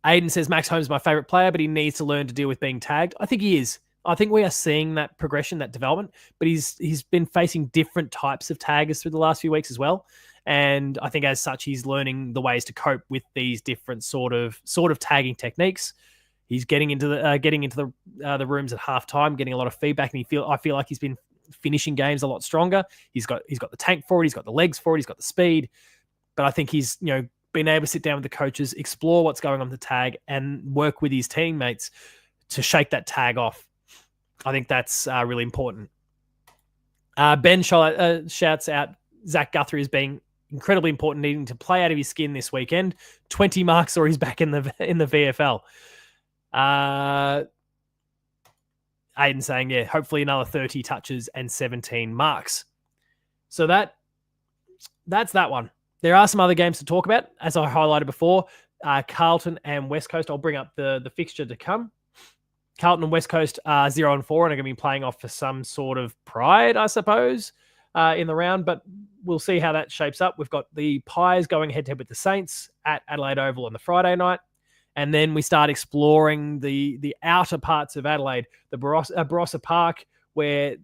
Aiden says Max Holmes is my favourite player, but he needs to learn to deal with being tagged. I think he is. I think we are seeing that progression, that development, but he's been facing different types of taggers through the last few weeks as well. And I think as such, he's learning the ways to cope with these different sort of tagging techniques. He's getting into the rooms at halftime, getting a lot of feedback, and I feel like he's been finishing games a lot stronger. He's got the tank for it, he's got the legs for it, he's got the speed. But I think he's being able to sit down with the coaches, explore what's going on with the tag, and work with his teammates to shake that tag off. I think that's really important. Ben shouts out Zach Guthrie as being incredibly important, needing to play out of his skin this weekend. 20 marks or he's back in the VFL. Aiden saying, yeah, hopefully another 30 touches and 17 marks. So that's that one. There are some other games to talk about, as I highlighted before. Carlton and West Coast. I'll bring up the fixture to come. Carlton and West Coast are 0-4 and are going to be playing off for some sort of pride, I suppose, in the round. But we'll see how that shapes up. We've got the Pies going head-to-head with the Saints at Adelaide Oval on the Friday night. And then we start exploring the outer parts of Adelaide, the Barossa Park, where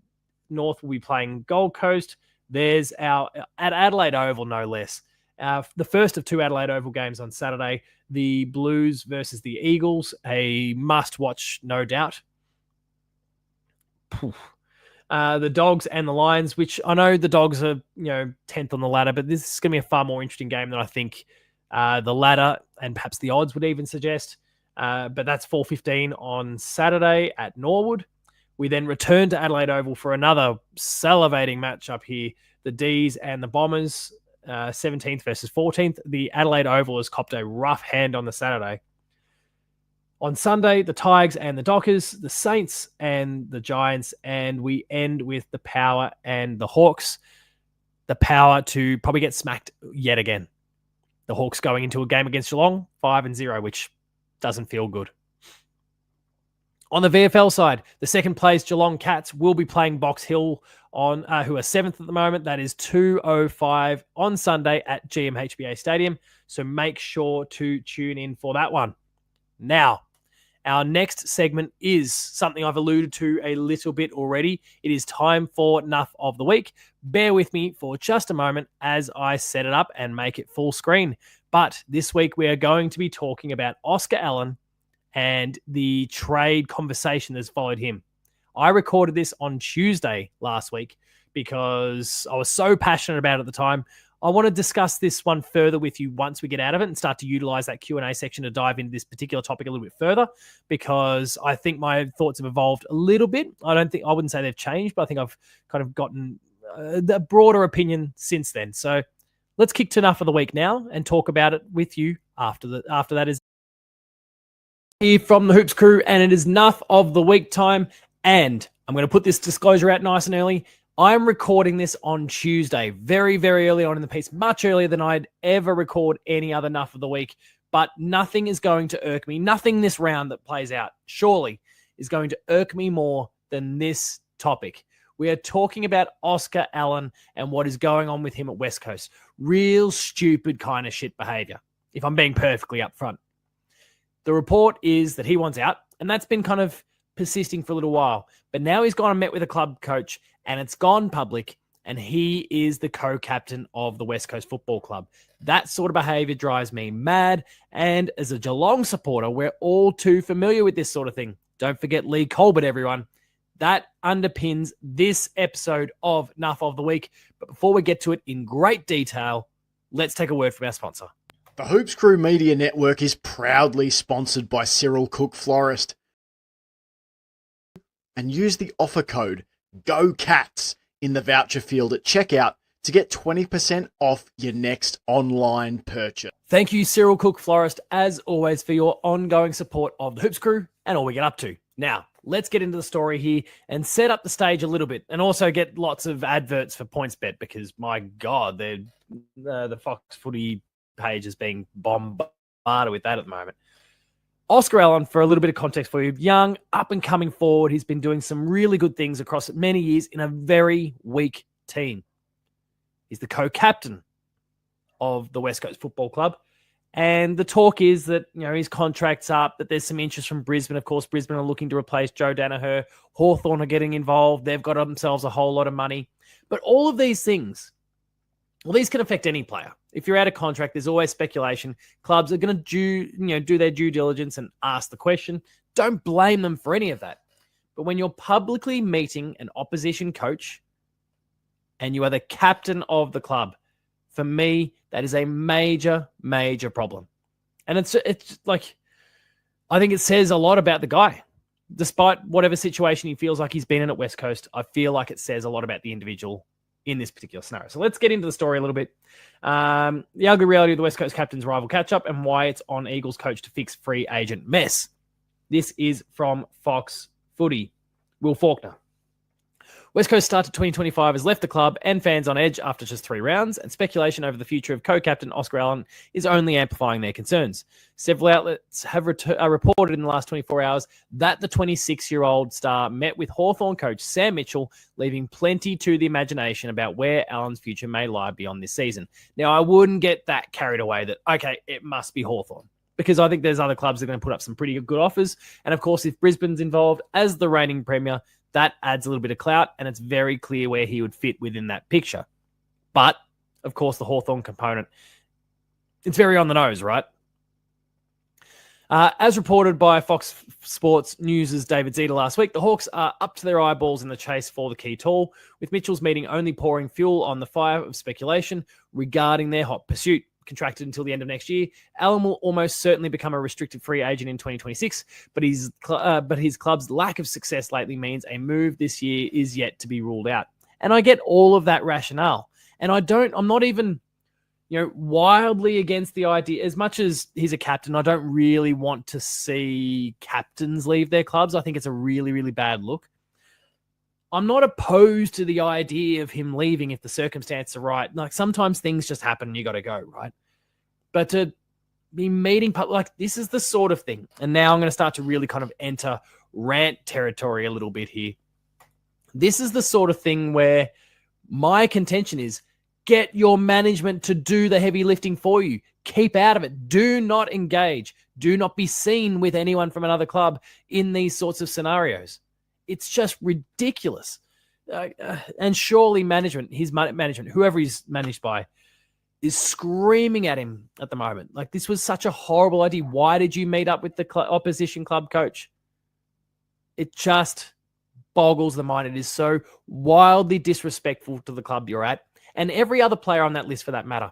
North will be playing Gold Coast. There's at Adelaide Oval, no less. The first of two Adelaide Oval games on Saturday, the Blues versus the Eagles, a must-watch, no doubt. The Dogs and the Lions, which I know the Dogs are 10th on the ladder, but this is going to be a far more interesting game than I think the ladder and perhaps the odds would even suggest. But that's 4:15 on Saturday at Norwood. We then return to Adelaide Oval for another salivating matchup here. The Dees and the Bombers, 17th versus 14th. The Adelaide Oval has copped a rough hand on the Saturday. On Sunday, the Tigers and the Dockers, the Saints and the Giants, and we end with the Power and the Hawks. The Power to probably get smacked yet again. The Hawks going into a game against Geelong, 5-0, which doesn't feel good. On the VFL side, the second place Geelong Cats will be playing Box Hill on who are 7th at the moment. That is 2:05 on Sunday at GMHBA Stadium. So make sure to tune in for that one. Now, our next segment is something I've alluded to a little bit already. It is time for Nuff of the Week. Bear with me for just a moment as I set it up and make it full screen. But this week we are going to be talking about Oscar Allen and the trade conversation that's followed him. I recorded this on Tuesday last week because I was so passionate about it at the time. I want to discuss this one further with you once we get out of it and start to utilize that Q&A section to dive into this particular topic a little bit further, because I think my thoughts have evolved a little bit. I wouldn't say they've changed, but I think I've kind of gotten a broader opinion since then. So let's kick to Enough of the Week now and talk about it with you after that is here from the Hoops crew, and it is Enough of the Week time. And I'm going to put this disclosure out nice and early. I'm recording this on Tuesday, very, very early on in the piece, much earlier than I'd ever record any other Nuff of the Week. But nothing is going to irk me. Nothing this round that plays out, surely, is going to irk me more than this topic. We are talking about Oscar Allen and what is going on with him at West Coast. Real stupid kind of shit behavior, if I'm being perfectly upfront. The report is that he wants out, and that's been kind of persisting for a little while. But now he's gone and met with a club coach, and it's gone public, and he is the co-captain of the West Coast Football Club. That sort of behavior drives me mad, and as a Geelong supporter, we're all too familiar with this sort of thing. Don't forget Lee Colbert, everyone. That underpins this episode of Nuff of the Week. But before we get to it in great detail, let's take a word from our sponsor. The Hoops Crew Media Network is proudly sponsored by Cyril Cook Florist. And use the offer code GOCATS in the voucher field at checkout to get 20% off your next online purchase. Thank you, Cyril Cook Florist, as always, for your ongoing support of the Hoops Crew and all we get up to. Now, let's get into the story here and set up the stage a little bit, and also get lots of adverts for PointsBet, because, my God, the Fox Footy page is being bombarded with that at the moment. Oscar Allen, for a little bit of context for you, young, up-and-coming forward. He's been doing some really good things across many years in a very weak team. He's the co-captain of the West Coast Football Club. And the talk is that, his contract's up, that there's some interest from Brisbane. Of course, Brisbane are looking to replace Joe Danaher. Hawthorn are getting involved. They've got themselves a whole lot of money. But all of these things, these can affect any player. If you're out of contract, there's always speculation. Clubs are going to do their due diligence and ask the question. Don't blame them for any of that. But when you're publicly meeting an opposition coach and you are the captain of the club, For me, that is a major, major problem. And it's like, I think it says a lot about the guy. Despite whatever situation he feels like he's been in at West Coast, I feel like it says a lot about the individual in this particular scenario. So let's get into the story a little bit. The ugly reality of the West Coast captain's rival catch-up and why it's on Eagles coach to fix free agent mess. This is from Fox Footy. Will Faulkner. West Coast start to 2025 has left the club and fans on edge after just 3 rounds, and speculation over the future of co-captain Oscar Allen is only amplifying their concerns. Several outlets have reported in the last 24 hours that the 26-year-old star met with Hawthorn coach Sam Mitchell, leaving plenty to the imagination about where Allen's future may lie beyond this season. Now, I wouldn't get that carried away that, okay, it must be Hawthorn, because I think there's other clubs that are going to put up some pretty good offers. And of course, if Brisbane's involved as the reigning premier, that adds a little bit of clout, and it's very clear where he would fit within that picture. But, of course, the Hawthorn component, it's very on the nose, right? As reported by Fox Sports News' David Zeta last week, the Hawks are up to their eyeballs in the chase for the key tall, with Mitchell's meeting only pouring fuel on the fire of speculation regarding their hot pursuit. Contracted until the end of next year, Allen will almost certainly become a restricted free agent in 2026, but his club's lack of success lately means a move this year is yet to be ruled out. And I get all of that rationale. And I'm not even, wildly against the idea. As much as he's a captain, I don't really want to see captains leave their clubs. I think it's a really, really bad look. I'm not opposed to the idea of him leaving if the circumstances are right. Like, sometimes things just happen and you got to go, right? But to be meeting, like, this is the sort of thing. And now I'm going to start to really kind of enter rant territory a little bit here. This is the sort of thing where my contention is get your management to do the heavy lifting for you. Keep out of it. Do not engage. Do not be seen with anyone from another club in these sorts of scenarios. It's just ridiculous. And surely his management, whoever he's managed by, is screaming at him at the moment. Like, this was such a horrible idea. Why did you meet up with the opposition club coach? It just boggles the mind. It is so wildly disrespectful to the club you're at and every other player on that list for that matter.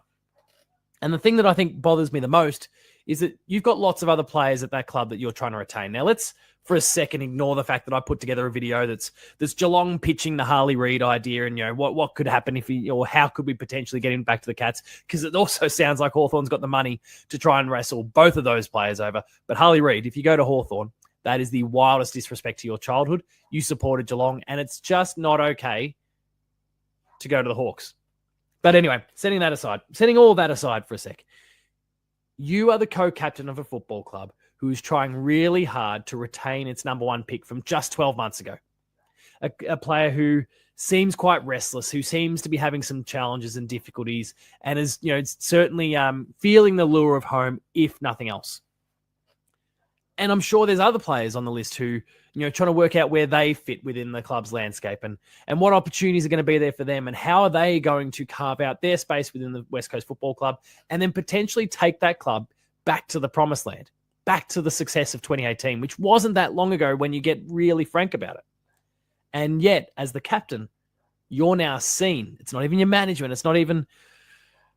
And the thing that I think bothers me the most is that you've got lots of other players at that club that you're trying to retain. Now, let's for a second ignore the fact that I put together a video that's Geelong pitching the Harley Reid idea and, what could happen if or how could we potentially get him back to the Cats? Because it also sounds like Hawthorn's got the money to try and wrestle both of those players over. But Harley Reid, if you go to Hawthorn, that is the wildest disrespect to your childhood. You supported Geelong, and it's just not okay to go to the Hawks. But anyway, setting all that aside for a sec, you are the co-captain of a football club who is trying really hard to retain its number 1 pick from just 12 months ago. A player who seems quite restless, who seems to be having some challenges and difficulties, and is, certainly feeling the lure of home, if nothing else. And I'm sure there's other players on the list who, trying to work out where they fit within the club's landscape and what opportunities are going to be there for them and how are they going to carve out their space within the West Coast Football Club and then potentially take that club back to the promised land, back to the success of 2018, which wasn't that long ago when you get really frank about it. And yet, as the captain, you're now seen. It's not even your management. It's not even,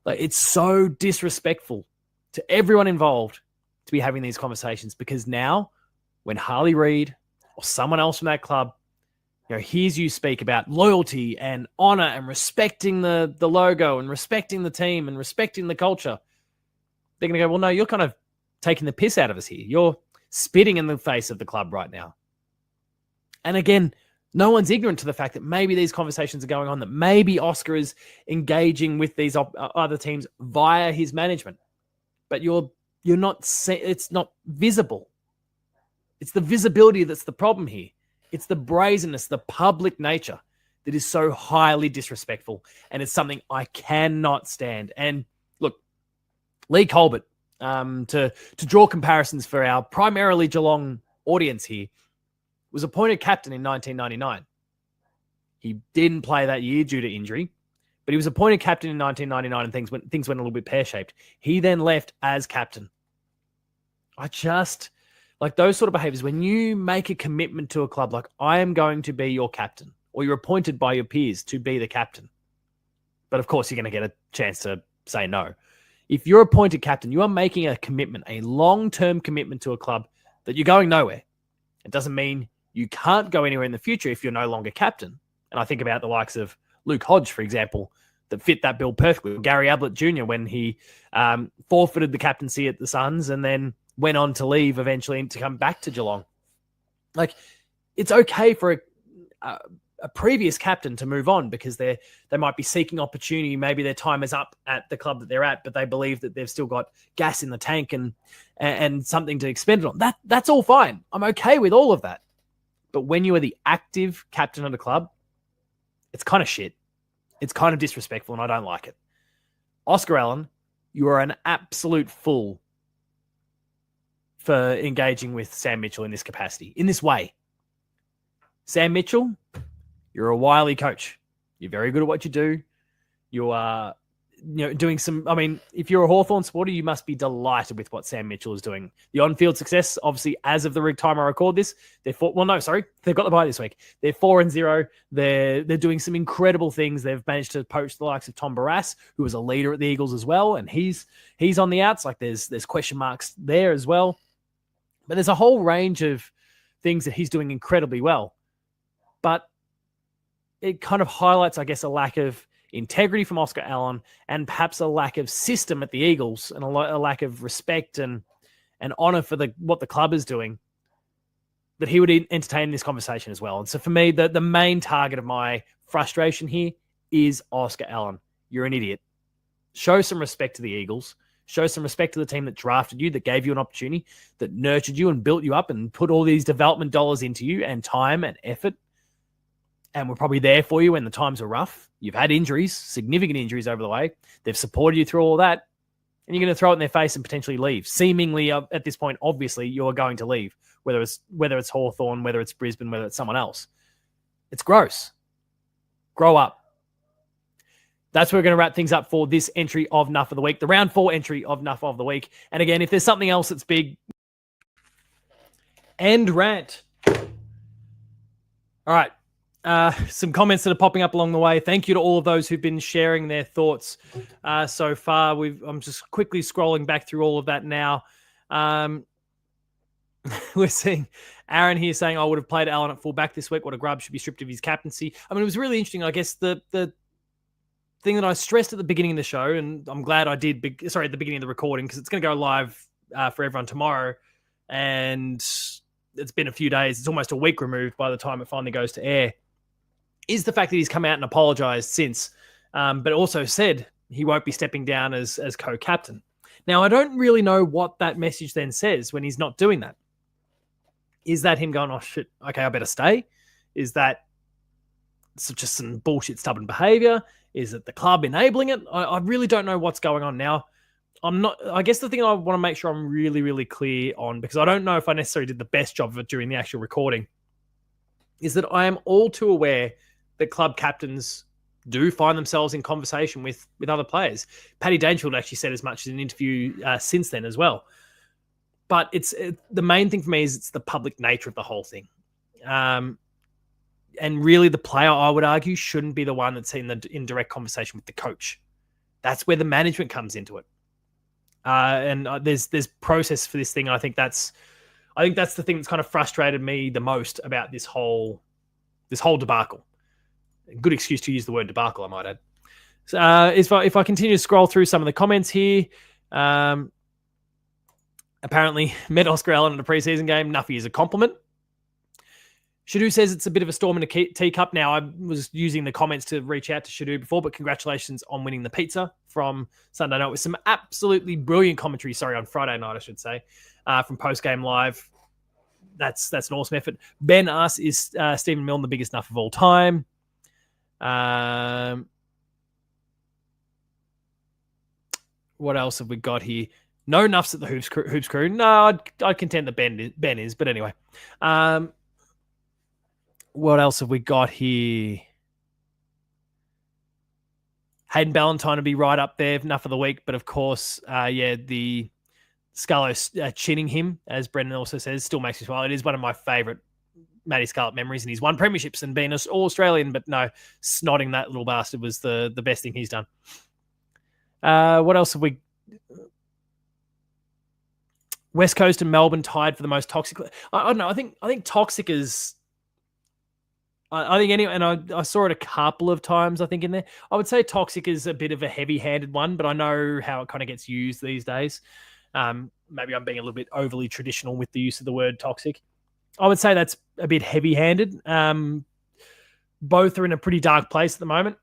it's so disrespectful to everyone involved to be having these conversations, because now when Harley Reid or someone else from that club, hears you speak about loyalty and honor and respecting the logo and respecting the team and respecting the culture, they're going to go, well, no, you're kind of taking the piss out of us here. You're spitting in the face of the club right now. And again, no one's ignorant to the fact that maybe these conversations are going on, that maybe Oscar is engaging with these other teams via his management. But you're not, it's not visible. It's the visibility that's the problem here. It's the brazenness, the public nature that is so highly disrespectful. And it's something I cannot stand. And look, Lee Colbert, to draw comparisons for our primarily Geelong audience here, was appointed captain in 1999. He didn't play that year due to injury, but he was appointed captain in 1999 and things went a little bit pear-shaped. He then left as captain. I just, like those sort of behaviors, when you make a commitment to a club, like I am going to be your captain, or you're appointed by your peers to be the captain. But of course, you're going to get a chance to say no. If you're appointed captain, you are making a commitment, a long-term commitment to a club that you're going nowhere. It doesn't mean you can't go anywhere in the future if you're no longer captain. And I think about the likes of Luke Hodge, for example, that fit that bill perfectly. Gary Ablett Jr., when he forfeited the captaincy at the Suns and then went on to leave eventually to come back to Geelong. Like, it's okay for a previous captain to move on because they might be seeking opportunity. Maybe their time is up at the club that they're at, but they believe that they've still got gas in the tank and something to expend it on. That's all fine. I'm okay with all of that. But when you are the active captain of the club, it's kind of shit. It's kind of disrespectful, and I don't like it. Oscar Allen, you are an absolute fool for engaging with Sam Mitchell in this capacity, in this way. Sam Mitchell, you're a wily coach. You're very good at what you do. You are doing some... I mean, if you're a Hawthorn supporter, you must be delighted with what Sam Mitchell is doing. The on-field success, obviously, as of the time I record this, they've got the bye this week. They're 4-0. They're doing some incredible things. They've managed to poach the likes of Tom Barrass, who was a leader at the Eagles as well, and he's on the outs. Like, there's question marks there as well. But there's a whole range of things that he's doing incredibly well. But it kind of highlights, I guess, a lack of integrity from Oscar Allen and perhaps a lack of system at the Eagles and a lack of respect and honor for what the club is doing, that he would entertain this conversation as well. And so for me, the main target of my frustration here is Oscar Allen. You're an idiot. Show some respect to the Eagles. Show some respect to the team that drafted you, that gave you an opportunity, that nurtured you and built you up and put all these development dollars into you and time and effort. And we're probably there for you when the times are rough. You've had injuries, significant injuries over the way. They've supported you through all that. And you're going to throw it in their face and potentially leave. Seemingly, at this point, obviously, you're going to leave, whether it's Hawthorn, whether it's Brisbane, whether it's someone else. It's gross. Grow up. That's where we're going to wrap things up for this entry of Nuff of the Week, the round 4 entry of Nuff of the Week. And again, if there's something else that's big, end rant. All right. Some comments that are popping up along the way. Thank you to all of those who've been sharing their thoughts so far. I'm just quickly scrolling back through all of that now. We're seeing Aaron here saying, I would have played Allen at fullback this week. What a grub, should be stripped of his captaincy. I mean, it was really interesting. I guess the thing that I stressed at the beginning of the show, and I'm glad I did, at the beginning of the recording, because it's going to go live for everyone tomorrow. And it's been a few days. It's almost a week removed by the time it finally goes to air. Is the fact that he's come out and apologized since, but also said he won't be stepping down as co-captain. Now, I don't really know what that message then says when he's not doing that. Is that him going, oh, shit, okay, I better stay? Is that just some bullshit, stubborn behavior? Is it the club enabling it? I really don't know what's going on now. I guess the thing I want to make sure I'm really, really clear on, because I don't know if I necessarily did the best job of it during the actual recording, is that I am all too aware that club captains do find themselves in conversation with other players. Paddy Dangerfield actually said as much in an interview since then as well. But the main thing for me is it's the public nature of the whole thing. And really the player, I would argue, shouldn't be the one that's in direct conversation with the coach. That's where the management comes into it. And there's process for this thing. I think that's the thing that's kind of frustrated me the most about this whole debacle. Good excuse to use the word debacle, I might add. So, if I continue to scroll through some of the comments here, apparently met Oscar Allen in a preseason game. Nuffy is a compliment. Shadu says it's a bit of a storm in a teacup. Now, I was using the comments to reach out to Shadu before, but congratulations on winning the pizza from Sunday night with some absolutely brilliant commentary. Sorry, on Friday night, I should say, from Post Game Live. That's an awesome effort. Ben asks, is Stephen Milne the biggest Nuff of all time? What else have we got here? No Nuffs at the Hoops Crew. No, I'd contend that Ben is, but anyway. What else have we got here? Hayden Ballantyne will be right up there, Nuff of the Week, but of course, the Scarlo chinning him, as Brendan also says, still makes me smile. It is one of my favourite Matty Scarlett memories, and he's won premierships and been all Australian, but no, snotting that little bastard was the best thing he's done. What else have we? West Coast and Melbourne tied for the most toxic. I don't know. I think toxic is. I think anyway, and I saw it a couple of times. I think in there, I would say toxic is a bit of a heavy-handed one, but I know how it kind of gets used these days. Maybe I'm being a little bit overly traditional with the use of the word toxic. I would say that's a bit heavy-handed. Both are in a pretty dark place at the moment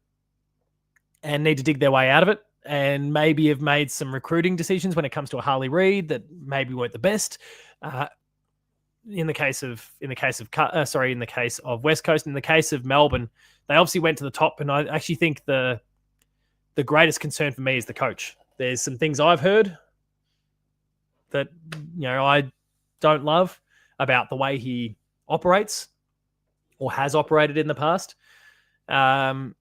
and need to dig their way out of it, and maybe have made some recruiting decisions when it comes to a Harley Reid that maybe weren't the best. In the case of West Coast, in the case of Melbourne, they obviously went to the top, and I actually think the greatest concern for me is the coach. There's some things I've heard that I don't love about the way he operates or has operated in the past, and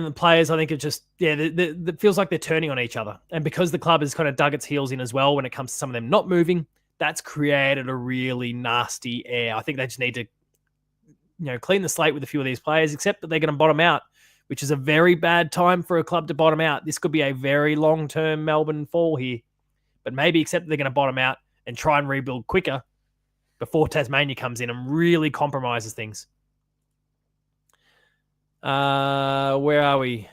the players, I think, it just, it feels like they're turning on each other. And because the club has kind of dug its heels in as well when it comes to some of them not moving, that's created a really nasty air. I think they just need to, clean the slate with a few of these players, except that they're going to bottom out, which is a very bad time for a club to bottom out. This could be a very long-term Melbourne fall here, but maybe accept that they're going to bottom out and try and rebuild quicker before Tasmania comes in and really compromises things. Where are we?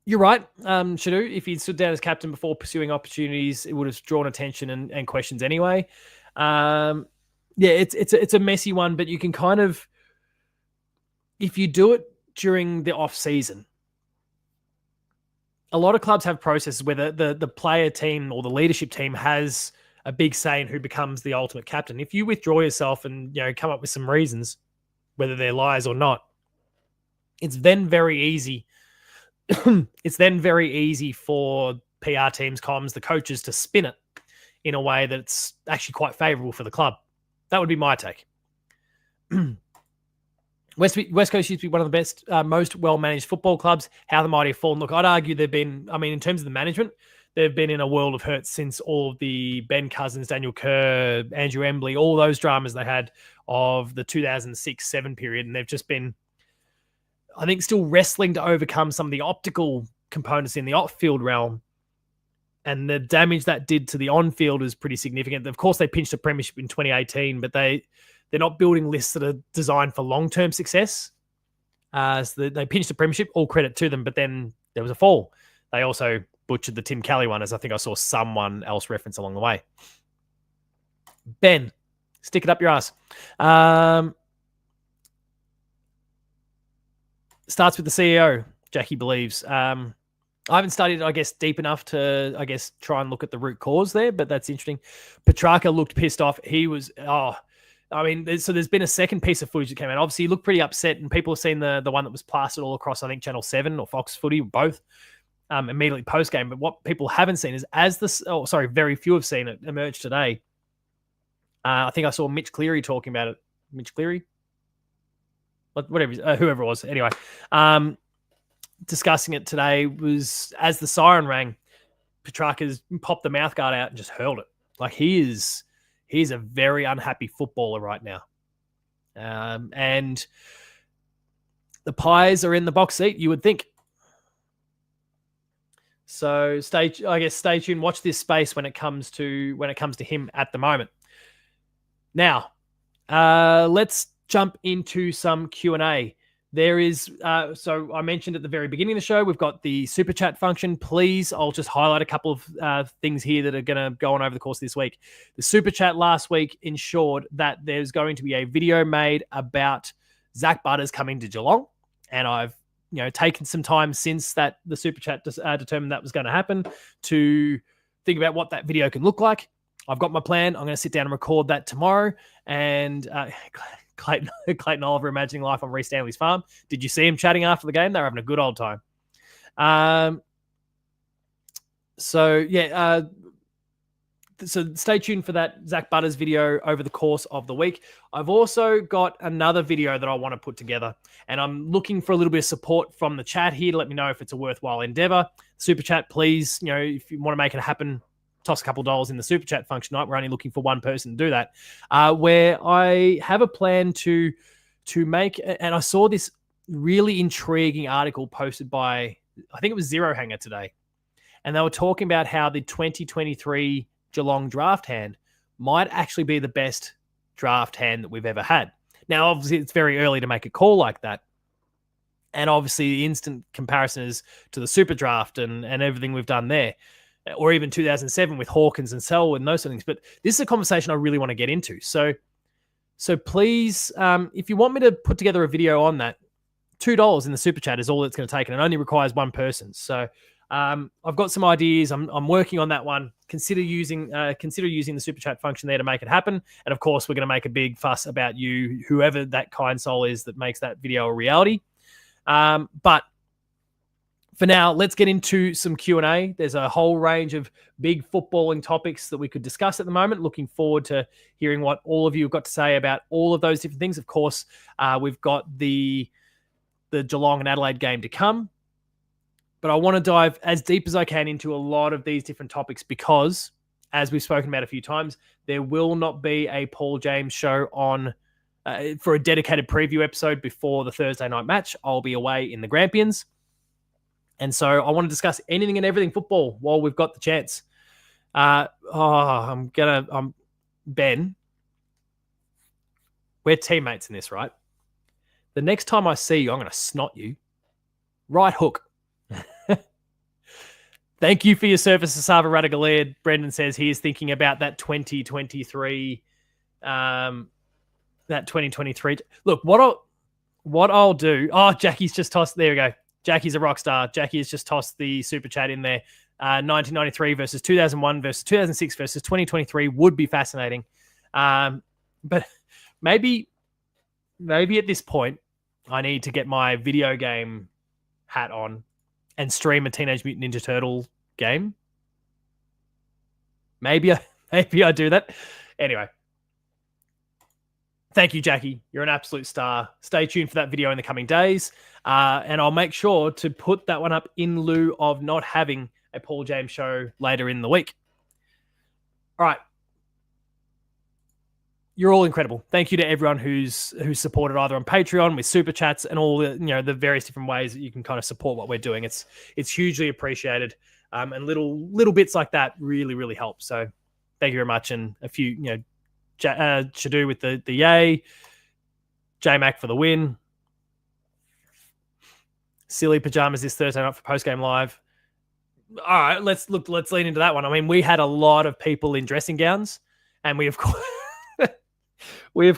You're right, Shadu. If he'd stood down as captain before pursuing opportunities, it would have drawn attention and questions anyway. It's a messy one, but you can kind of, if you do it during the off season, a lot of clubs have processes where the player team or the leadership team has a big say in who becomes the ultimate captain. If you withdraw yourself and come up with some reasons, whether they're lies or not, it's then very easy. It's then very easy for PR teams, comms, the coaches to spin it in a way that's actually quite favourable for the club. That would be my take. West Coast used to be one of the best, most well-managed football clubs. How the mighty have fallen. Look, I'd argue they've been, in terms of the management, they've been in a world of hurt since all of the Ben Cousins, Daniel Kerr, Andrew Embley, all those dramas they had of the 2006-7 period. And they've just been, I think, still wrestling to overcome some of the optical components in the off-field realm. And the damage that did to the on-field is pretty significant. Of course, they pinched a premiership in 2018, but they're not building lists that are designed for long-term success. So they pinched a premiership, all credit to them, but then there was a fall. They also butchered the Tim Kelly one, as I think I saw someone else reference along the way. Ben, stick it up your ass. Starts with the CEO, Jackie believes. I haven't studied, deep enough to, try and look at the root cause there, but that's interesting. Petrarca looked pissed off. He was, so there's been a second piece of footage that came out. Obviously, he looked pretty upset, and people have seen the one that was plastered all across, I think, Channel 7 or Fox Footy, both, immediately post-game. But what people haven't seen is very few have seen it emerge today. I think I saw Mitch Cleary talking about it. Mitch Cleary? Whatever, whoever it was. Anyway, discussing it today was, as the siren rang, Petrarca's popped the mouthguard out and just hurled it. Like, he's a very unhappy footballer right now. And the Pies are in the box seat, you would think. So stay tuned. Watch this space when it comes to him at the moment. Now, let's jump into some Q&A. There is, so I mentioned at the very beginning of the show, we've got the super chat function. Please, I'll just highlight a couple of things here that are going to go on over the course of this week. The super chat last week ensured that there's going to be a video made about Zach Butters coming to Geelong. And I've, taken some time since that the super chat determined that was going to happen to think about what that video can look like. I've got my plan. I'm going to sit down and record that tomorrow. And Clayton Oliver, Imagining Life on Reece Stanley's farm. Did you see him chatting after the game? They were having a good old time. So stay tuned for that Zach Butters video over the course of the week. I've also got another video that I want to put together, and I'm looking for a little bit of support from the chat here to let me know if it's a worthwhile endeavor. Super chat, please. If you want to make it happen, toss a couple of dollars in the super chat function tonight. We're only looking for one person to do that. Where I have a plan to make, and I saw this really intriguing article posted by, I think it was Zero Hanger today. And they were talking about how the 2023 Geelong draft hand might actually be the best draft hand that we've ever had. Now, obviously, it's very early to make a call like that. And obviously, the instant comparison is to the super draft and everything we've done there, or even 2007 with Hawkins and Selwood and those sort of things. But this is a conversation I really want to get into. So please, if you want me to put together a video on that, $2 in the super chat is all it's going to take, and it only requires one person. So I've got some ideas. I'm working on that one. Consider using the super chat function there to make it happen. And of course, we're going to make a big fuss about you, whoever that kind soul is that makes that video a reality. But for now, let's get into some Q&A. There's a whole range of big footballing topics that we could discuss at the moment. Looking forward to hearing what all of you have got to say about all of those different things. Of course, we've got the Geelong and Adelaide game to come. But I want to dive as deep as I can into a lot of these different topics because, as we've spoken about a few times, there will not be a Paul James show on for a dedicated preview episode before the Thursday night match. I'll be away in the Grampians. And so I want to discuss anything and everything football while we've got the chance. Ben, we're teammates in this, right? The next time I see you, I'm going to snot you. Right hook. Thank you for your service to Sava Radagaliad. Brendan says he is thinking about that 2023. Look, what I'll do. Oh, Jackie's just tossed. There we go. Jackie's a rock star. Jackie has just tossed the super chat in there. 1993 versus 2001 versus 2006 versus 2023 would be fascinating. But maybe at this point, I need to get my video game hat on and stream a Teenage Mutant Ninja Turtle game. Maybe I do that. Anyway. Thank you, Jackie. You're an absolute star. Stay tuned for that video in the coming days. And I'll make sure to put that one up in lieu of not having a Paul James show later in the week. All right. You're all incredible. Thank you to everyone who's supported either on Patreon with super chats and all the various different ways that you can kind of support what we're doing. It's hugely appreciated, and little bits like that really, really help. So thank you very much. And a few Shadu with the yay, J-Mac for the win, silly pajamas this Thursday night for post-game live. All right, let's lean into that one. I mean, we had a lot of people in dressing gowns, and we of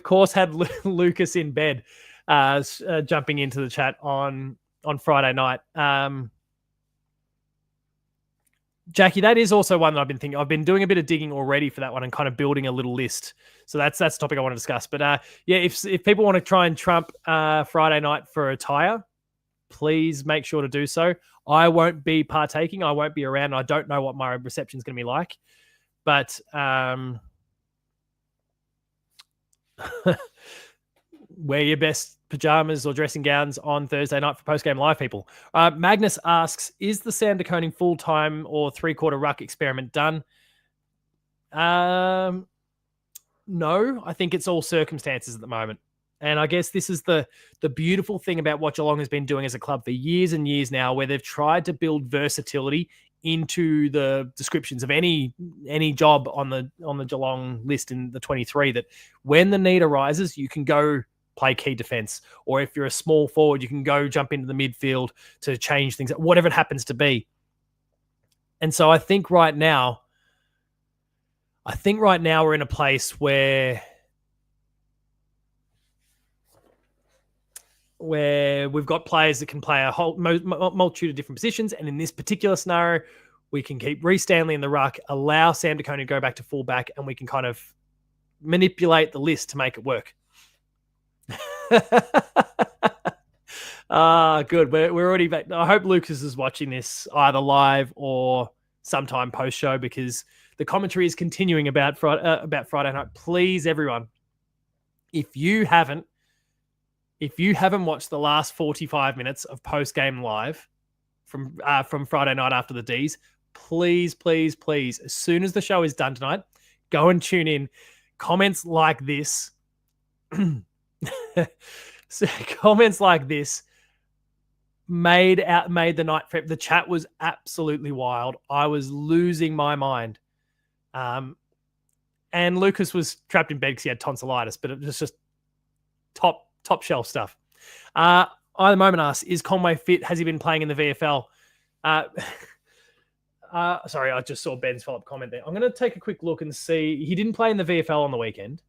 course had Lucas in bed, jumping into the chat on Friday night. Jackie, that is also one that I've been thinking. I've been doing a bit of digging already for that one and kind of building a little list. So that's the topic I want to discuss. But if people want to try and trump Friday night for attire, please make sure to do so. I won't be partaking. I won't be around. I don't know what my reception is going to be like. But wear your best pajamas or dressing gowns on Thursday night for post-game live, people. Magnus asks, is the Sam De Koning full-time or three-quarter ruck experiment done? No, I think it's all circumstances at the moment. And I guess this is the beautiful thing about what Geelong has been doing as a club for years and years now, where they've tried to build versatility into the descriptions of any job on the Geelong list in the 23, that when the need arises, you can go play key defense. Or if you're a small forward, you can go jump into the midfield to change things, whatever it happens to be. And so I think right now we're in a place where we've got players that can play a whole multitude of different positions. And in this particular scenario, we can keep Reece Stanley in the ruck, allow Sam De Koning to go back to fullback, and we can kind of manipulate the list to make it work. Good. We're already back. I hope Lucas is watching this either live or sometime post-show, because the commentary is continuing about Friday night. Please, everyone, if you haven't watched the last 45 minutes of post-game live from Friday night after the Dees, please, please, please, as soon as the show is done tonight, go and tune in. Comments like this, comments like this made the night. The chat was absolutely wild. I was losing my mind. And Lucas was trapped in bed because he had tonsillitis, but it was just top shelf stuff. I at the moment asks, is Conway fit? Has he been playing in the VFL? Sorry, I just saw Ben's follow-up comment there. I'm going to take a quick look and see. He didn't play in the VFL on the weekend,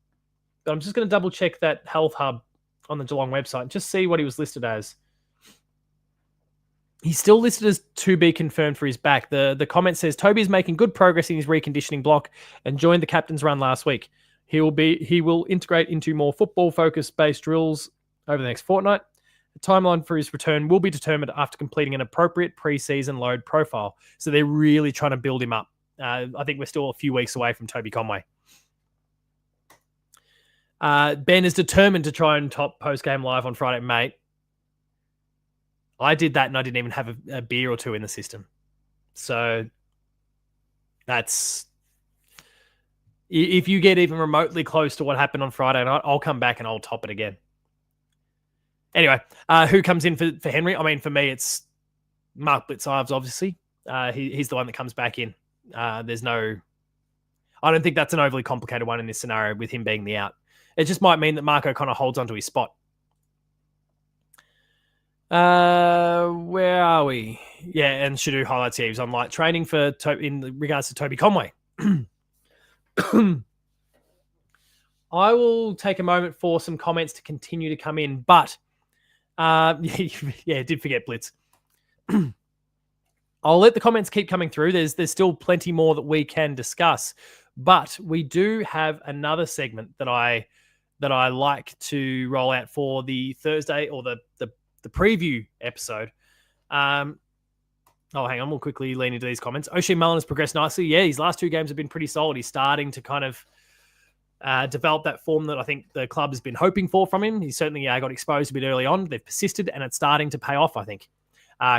but I'm just going to double check that health hub on the Geelong website and just see what he was listed as. He's still listed as to be confirmed for his back. The comment says Toby's making good progress in his reconditioning block and joined the captain's run last week. He will integrate into more football-focused based drills over the next fortnight. The timeline for his return will be determined after completing an appropriate pre-season load profile. So they're really trying to build him up. I think we're still a few weeks away from Toby Conway. Ben is determined to try and top post-game live on Friday, mate. I did that and I didn't even have a beer or two in the system. So that's... If you get even remotely close to what happened on Friday night, I'll come back and I'll top it again. Anyway, who comes in for Henry? I mean, for me, it's Mark Blitzarves, obviously. He's the one that comes back in. I don't think that's an overly complicated one in this scenario with him being the out. It just might mean that Marco kind of holds onto his spot. Where are we? Yeah, and Shadu highlights he was on light training in regards to Toby Conway. I will take a moment for some comments to continue to come in, but did forget Blitz. I'll let the comments keep coming through. There's still plenty more that we can discuss, but we do have another segment that I like to roll out for the Thursday or the preview episode. Hang on. We'll quickly lean into these comments. O'Shea Mullen has progressed nicely. Yeah, his last two games have been pretty solid. He's starting to kind of develop that form that I think the club has been hoping for from him. He certainly got exposed a bit early on. They've persisted, and it's starting to pay off, I think.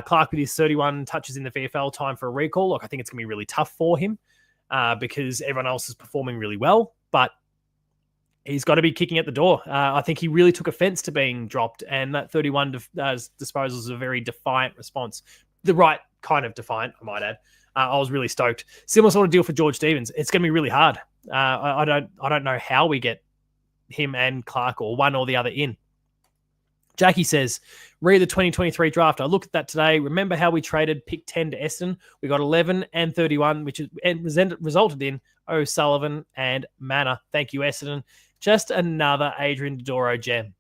Clark with his 31 touches in the VFL, time for a recall. Look, I think it's going to be really tough for him because everyone else is performing really well, but he's got to be kicking at the door. I think he really took offense to being dropped, and that 31 disposal is a very defiant response. The right kind of defiant, I might add. I was really stoked. Similar sort of deal for George Stevens. It's going to be really hard. I don't know how we get him and Clark or one or the other in. Jackie says, read the 2023 draft. I looked at that today. Remember how we traded pick 10 to Eston? We got 11 and 31, which resulted in O'Sullivan and Manor. Thank you, Essendon. Just another Adrian Dodoro gem.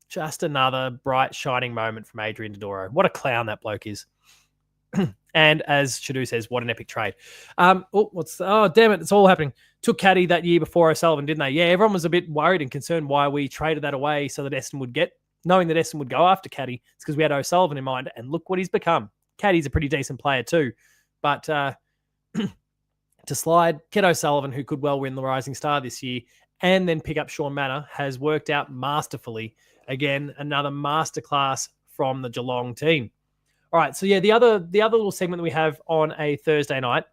Just another bright, shining moment from Adrian Dodoro. What a clown that bloke is. And as Shadu says, what an epic trade. Damn it, it's all happening. Took Caddy that year before O'Sullivan, didn't they? Yeah, everyone was a bit worried and concerned why we traded that away so that Eston would get, knowing that Eston would go after Caddy. It's because we had O'Sullivan in mind, and look what he's become. Caddy's a pretty decent player too. But to slide Ked O'Sullivan, who could well win the Rising Star this year, and then pick up Sean Manor, has worked out masterfully. Again, another masterclass from the Geelong team. All right, so yeah, the other little segment that we have on a Thursday night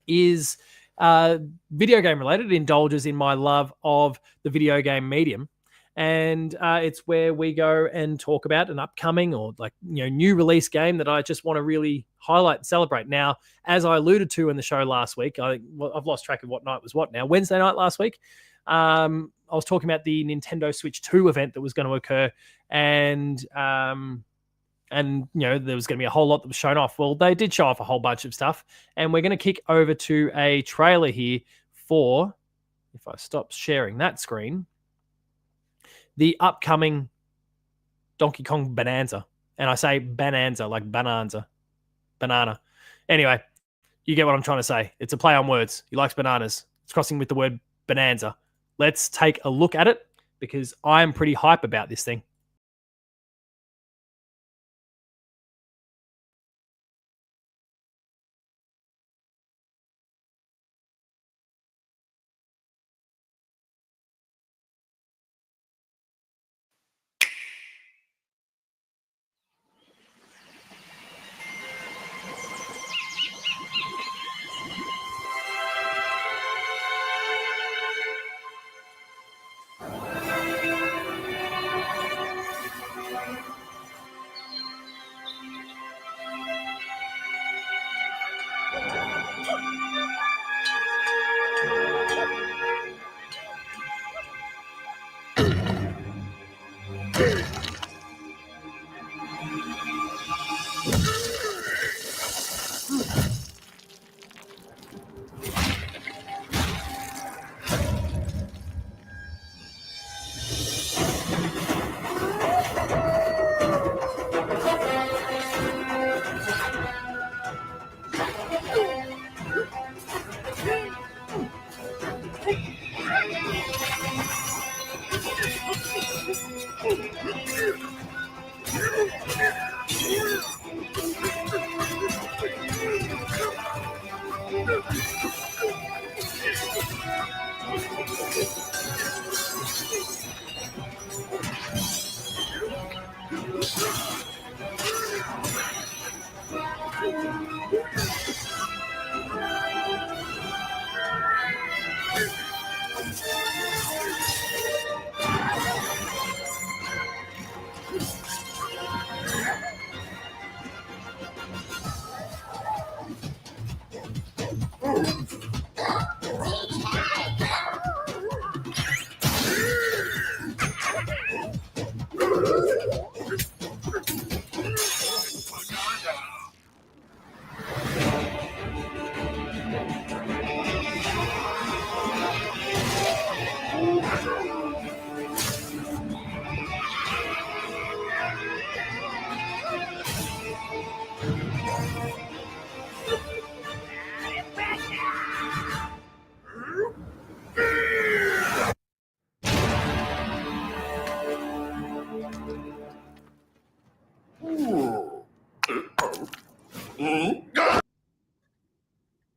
is video game related. It indulges in my love of the video game medium, and it's where we go and talk about an upcoming or new release game that I just want to really highlight and celebrate. Now, as I alluded to in the show last week, I've lost track of what night was what now. Wednesday night last week. I was talking about the Nintendo Switch 2 event that was going to occur, and there was going to be a whole lot that was shown off. Well, they did show off a whole bunch of stuff, and we're going to kick over to a trailer here for, if I stop sharing that screen, the upcoming Donkey Kong Bonanza. And I say Bonanza like banana. Anyway, you get what I'm trying to say. It's a play on words. He likes bananas. It's crossing with the word bonanza. Let's take a look at it because I am pretty hype about this thing.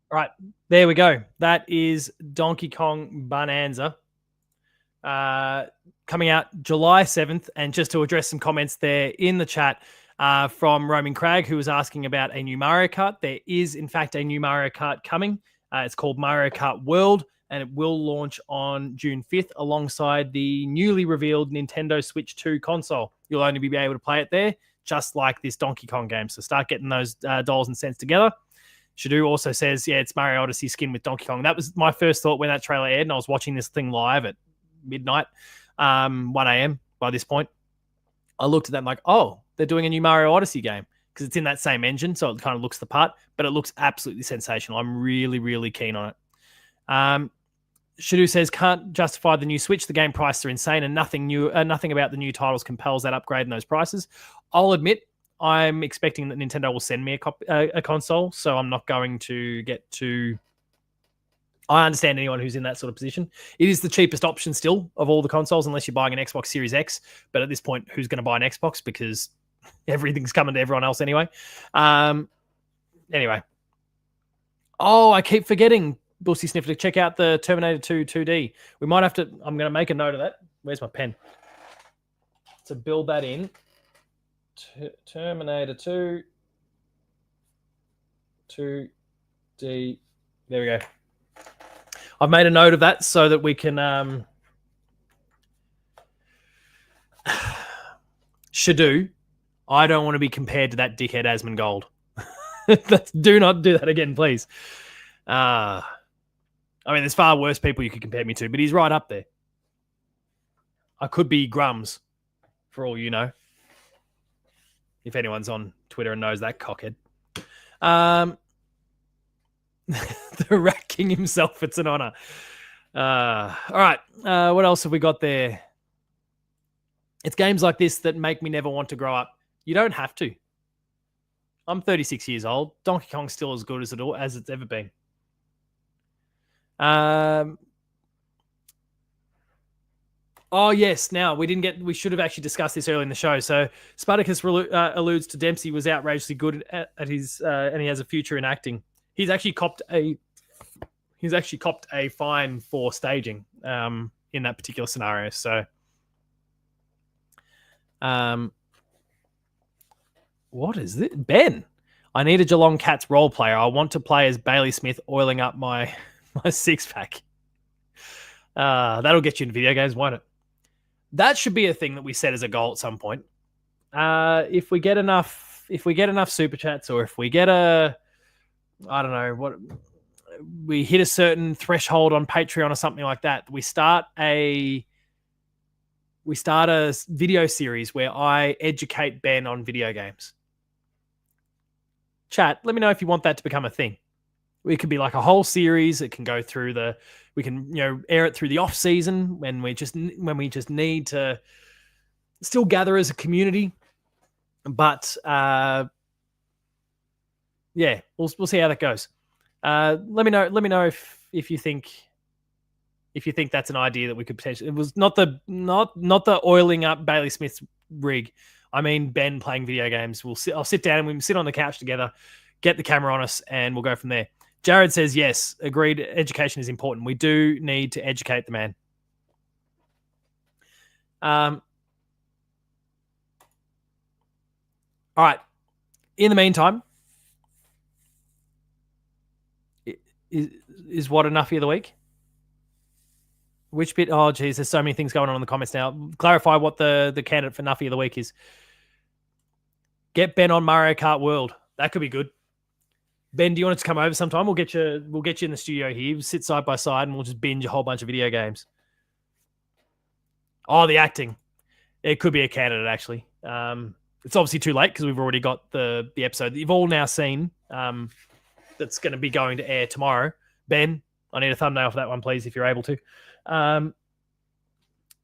Right, there we go. That is Donkey Kong Bonanza. Coming out July 7th. And just to address some comments there in the chat from Roaming Crag, who was asking about a new Mario Kart. There is, in fact, a new Mario Kart coming. It's called Mario Kart World, and it will launch on June 5th alongside the newly revealed Nintendo Switch 2 console. You'll only be able to play it there, just like this Donkey Kong game. So start getting those dollars and cents together. Shadu also says, yeah, it's Mario Odyssey skin with Donkey Kong. That was my first thought when that trailer aired, and I was watching this thing live at midnight, 1 a.m. by this point. I looked at that and like, oh, they're doing a new Mario Odyssey game because it's in that same engine, so it kind of looks the part, but it looks absolutely sensational. I'm really, really keen on it. Shadu says, can't justify the new Switch. The game prices are insane, and nothing about the new titles compels that upgrade in those prices. I'll admit, I'm expecting that Nintendo will send me a console, so I'm not going to get to... I understand anyone who's in that sort of position. It is the cheapest option still of all the consoles, unless you're buying an Xbox Series X. But at this point, who's going to buy an Xbox? Because everything's coming to everyone else anyway. Anyway. Oh, I keep forgetting, Bussy Sniffer, to check out the Terminator 2 2D. We might have to... I'm going to make a note of that. Where's my pen? To build that in. Terminator 2 2D. There we go. I've made a note of that so that we can Shadu, I don't want to be compared to that dickhead Asmongold. Do not do that again, please. I mean, there's far worse people you could compare me to, but he's right up there. I could be Grums, for all you know. If anyone's on Twitter and knows that cockhead. The Rat King himself, it's an honor. All right. What else have we got there? It's games like this that make me never want to grow up. You don't have to. I'm 36 years old. Donkey Kong's still as good as it's ever been. Oh, yes. Now, we should have actually discussed this earlier in the show. So Spartacus alludes to Dempsey was outrageously good at his, and he has a future in acting. He's actually copped a fine for staging in that particular scenario. So, what is this? Ben, I need a Geelong Cats role player. I want to play as Bailey Smith, oiling up my six pack. That'll get you in video games, won't it? That should be a thing that we set as a goal at some point. If we get enough super chats, or if we get we hit a certain threshold on Patreon or something like that, we start a video series where I educate Ben on video games. Chat, let me know if you want that to become a thing. It could be like a whole series. It can go through we can air it through the off season when we just need to still gather as a community. But yeah, we'll see how that goes. Let me know if you think that's an idea that we could potentially. It was not the oiling up Bailey Smith's rig. I mean Ben playing video games. I'll sit down and we can sit on the couch together, get the camera on us, and we'll go from there. Jared says yes, agreed. Education is important. We do need to educate the man. All right. In the meantime, is what a nuffy of the week? Which bit? Oh, geez, there's so many things going on in the comments now. Clarify what the candidate for nuffy of the week is. Get Ben on Mario Kart World. That could be good. Ben, do you want us to come over sometime? We'll get you in the studio here. We'll sit side by side and we'll just binge a whole bunch of video games. Oh, the acting. It could be a candidate, actually. It's obviously too late because we've already got the episode that you've all now seen that's going to be going to air tomorrow. Ben, I need a thumbnail for that one, please, if you're able to.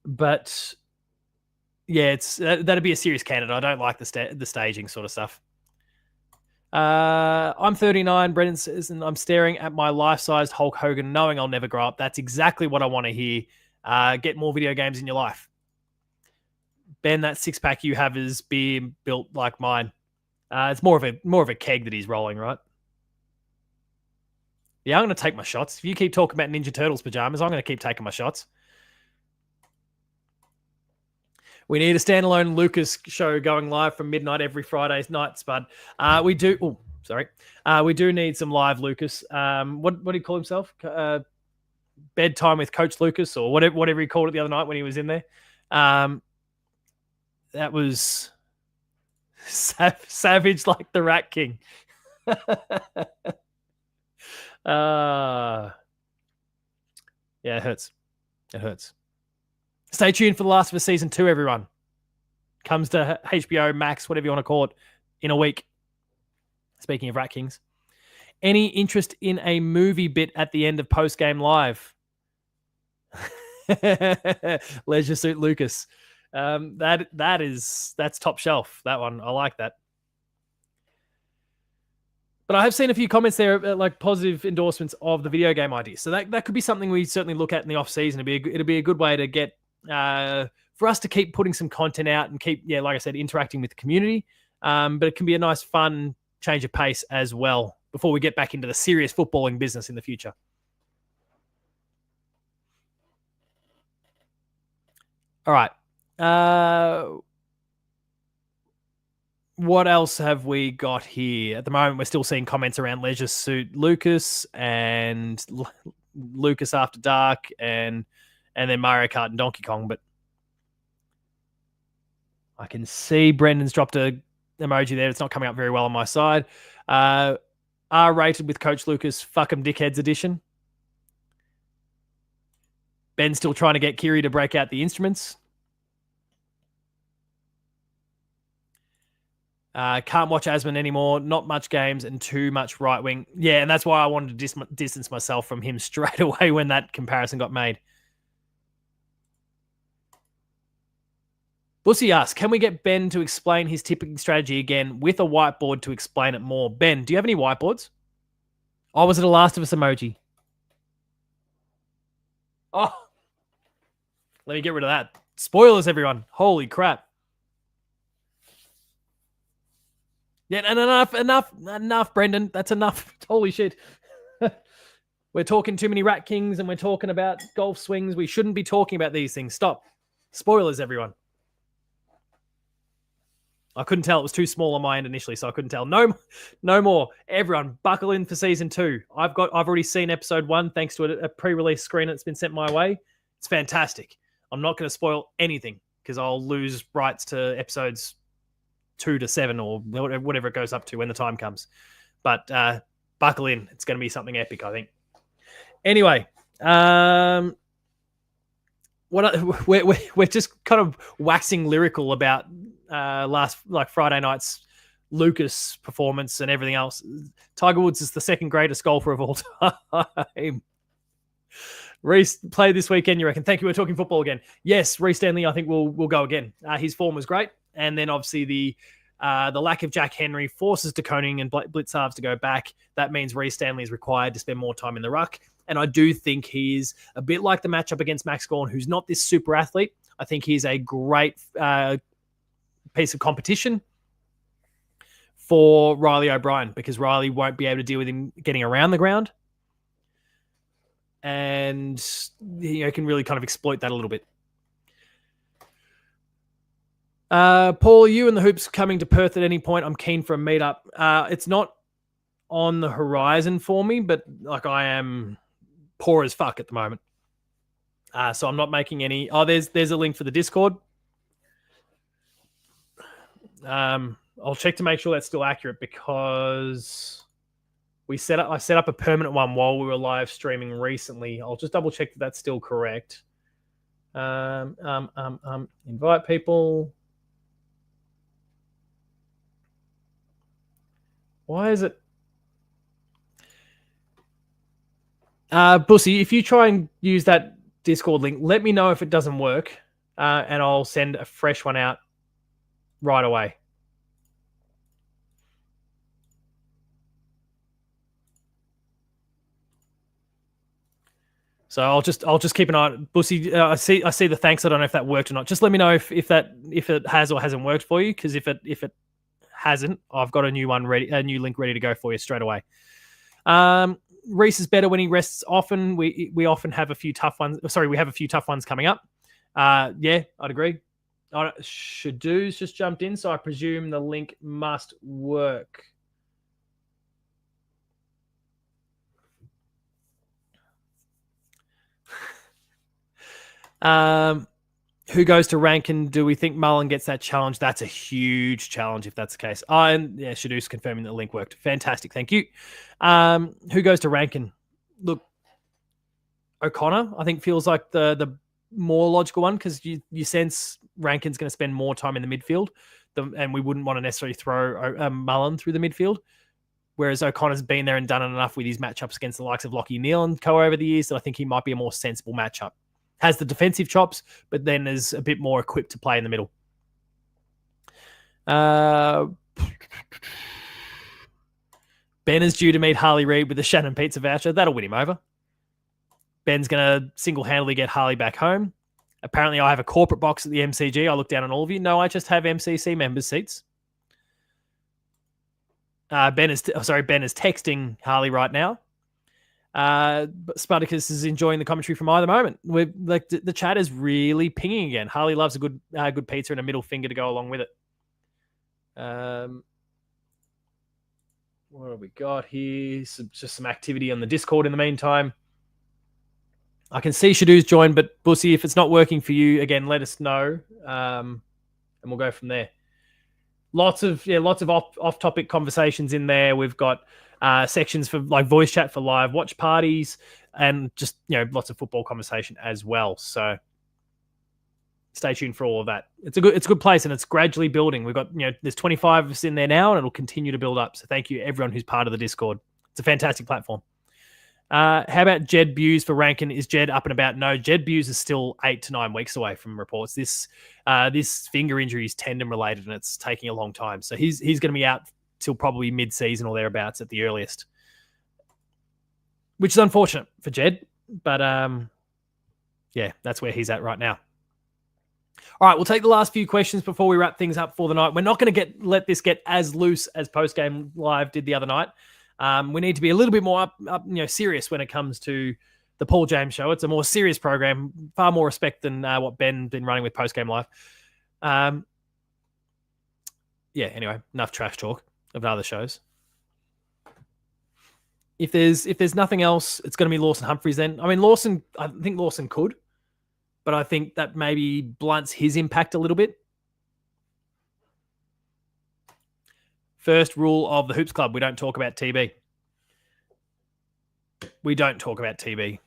But yeah, it's that'd be a serious candidate. I don't like the staging sort of stuff. I'm 39. Brendan says, and I'm staring at my life-sized Hulk Hogan, knowing I'll never grow up. That's exactly what I want to hear. Get more video games in your life. Ben, that six-pack you have is being built like mine. It's more of a keg that he's rolling, right? Yeah, I'm going to take my shots. If you keep talking about Ninja Turtles pajamas, I'm going to keep taking my shots. We need a standalone Lucas show going live from midnight every Friday night, Spud. We do. Oh, sorry. We do need some live Lucas. What did he call himself? Bedtime with Coach Lucas, or whatever he called it the other night when he was in there. That was savage like the Rat King. Yeah, it hurts. It hurts. Stay tuned for The Last of Us Season 2, everyone. Comes to HBO Max, whatever you want to call it, in a week. Speaking of Rat Kings. Any interest in a movie bit at the end of post-game live? Leisure Suit Lucas. That's top shelf, that one. I like that. But I have seen a few comments there, like positive endorsements of the video game idea. So that could be something we certainly look at in the off season. It'll be a good way to get for us to keep putting some content out and keep, like I said, interacting with the community. But it can be a nice, fun change of pace as well before we get back into the serious footballing business in the future. All right. What else have we got here? At the moment, we're still seeing comments around Leisure Suit Lucas and Lucas After Dark and then Mario Kart and Donkey Kong. But I can see Brendan's dropped a emoji there. It's not coming up very well on my side. R-rated with Coach Lucas, fuck 'em dickheads edition. Ben's still trying to get Kiri to break out the instruments. Can't watch Asman anymore. Not much games and too much right wing. Yeah, and that's why I wanted to distance myself from him straight away when that comparison got made. Bussy asks, can we get Ben to explain his tipping strategy again with a whiteboard to explain it more? Ben, do you have any whiteboards? Oh, was it a Last of Us emoji? Oh, let me get rid of that. Spoilers, everyone. Holy crap. Yeah, and enough, Brendan. That's enough. Holy shit. We're talking too many Rat Kings and we're talking about golf swings. We shouldn't be talking about these things. Stop. Spoilers, everyone. I couldn't tell. It was too small on my end initially, so I couldn't tell. No more. Everyone, buckle in for season 2. I've already seen episode 1 thanks to a pre-release screen that's been sent my way. It's fantastic. I'm not going to spoil anything because I'll lose rights to episodes 2 to 7 or whatever it goes up to when the time comes. But buckle in. It's going to be something epic, I think. Anyway, we're just kind of waxing lyrical about Friday night's Lucas performance and everything else. Tiger Woods is the second greatest golfer of all time. Reece played this weekend, you reckon? Thank you. We're talking football again. Yes, Reece Stanley, I think will go again. His form was great. And then obviously the lack of Jack Henry forces De Koning and Blitzarves to go back. That means Reece Stanley is required to spend more time in the ruck. And I do think he's a bit like the matchup against Max Gawn, who's not this super athlete. I think he's a great piece of competition for Riley O'Brien because Riley won't be able to deal with him getting around the ground. And can really kind of exploit that a little bit. Paul, are you and the Hoops coming to Perth at any point? I'm keen for a meetup. It's not on the horizon for me, but like I am poor as fuck at the moment. So I'm not making any. Oh, there's a link for the Discord. I'll check to make sure that's still accurate because I set up a permanent one while we were live streaming recently. I'll just double check that that's still correct. Invite people. Why is it? Bussy, if you try and use that Discord link, let me know if it doesn't work, and I'll send a fresh one out right away. So I'll just keep an eye on Bussy. I see the thanks. I don't know if that worked or not. Just let me know if it has or hasn't worked for you, because if it hasn't, I've got a new link ready to go for you straight away. Reese is better when he rests often. We often have a few tough ones. Sorry, we have a few tough ones coming up. Yeah, I'd agree. Shadoo's just jumped in, so I presume the link must work. Who goes to Rankin? Do we think Mullen gets that challenge? That's a huge challenge if that's the case. And yeah, Shadoo's confirming that the link worked. Fantastic, thank you. Who goes to Rankin? Look, O'Connor, I think, feels like the more logical one, because you sense Rankin's going to spend more time in the midfield, and we wouldn't want to necessarily throw Mullen through the midfield. Whereas O'Connor's been there and done it enough with his matchups against the likes of Lachie Neal and co over the years that I think he might be a more sensible matchup. Has the defensive chops, but then is a bit more equipped to play in the middle. Ben is due to meet Harley Reid with the Shannon Pizza voucher. That'll win him over. Ben's going to single-handedly get Harley back home. Apparently, I have a corporate box at the MCG. I look down on all of you. No, I just have MCC members' seats. Ben is texting Harley right now. Spartacus is enjoying the commentary from either moment. We're like the chat is really pinging again. Harley loves a good pizza and a middle finger to go along with it. What have we got here? Just some activity on the Discord in the meantime. I can see Shadoo's joined, but Bussy, if it's not working for you, again, let us know, and we'll go from there. Lots of off-topic conversations in there. We've got sections for like voice chat for live watch parties, and just lots of football conversation as well. So stay tuned for all of that. It's a good place, and it's gradually building. We've got there's 25 of us in there now, and it'll continue to build up. So thank you everyone who's part of the Discord. It's a fantastic platform. How about Jed Buse for Rankin? Is Jed up and about? No, Jed Buse is still 8 to 9 weeks away from reports. This finger injury is tendon related, and it's taking a long time. So he's going to be out till probably mid-season or thereabouts at the earliest, which is unfortunate for Jed. But yeah, that's where he's at right now. All right, we'll take the last few questions before we wrap things up for the night. We're not going to let this get as loose as Postgame Live did the other night. We need to be a little bit more serious when it comes to the Paul James Show. It's a more serious program, far more respect than what Ben's been running with Postgame Live. Yeah, anyway, enough trash talk of other shows. If there's nothing else, it's going to be Lawson Humphries then. I mean, I think Lawson could, but I think that maybe blunts his impact a little bit. First rule of the Hoops Club, we don't talk about TB. We don't talk about TB.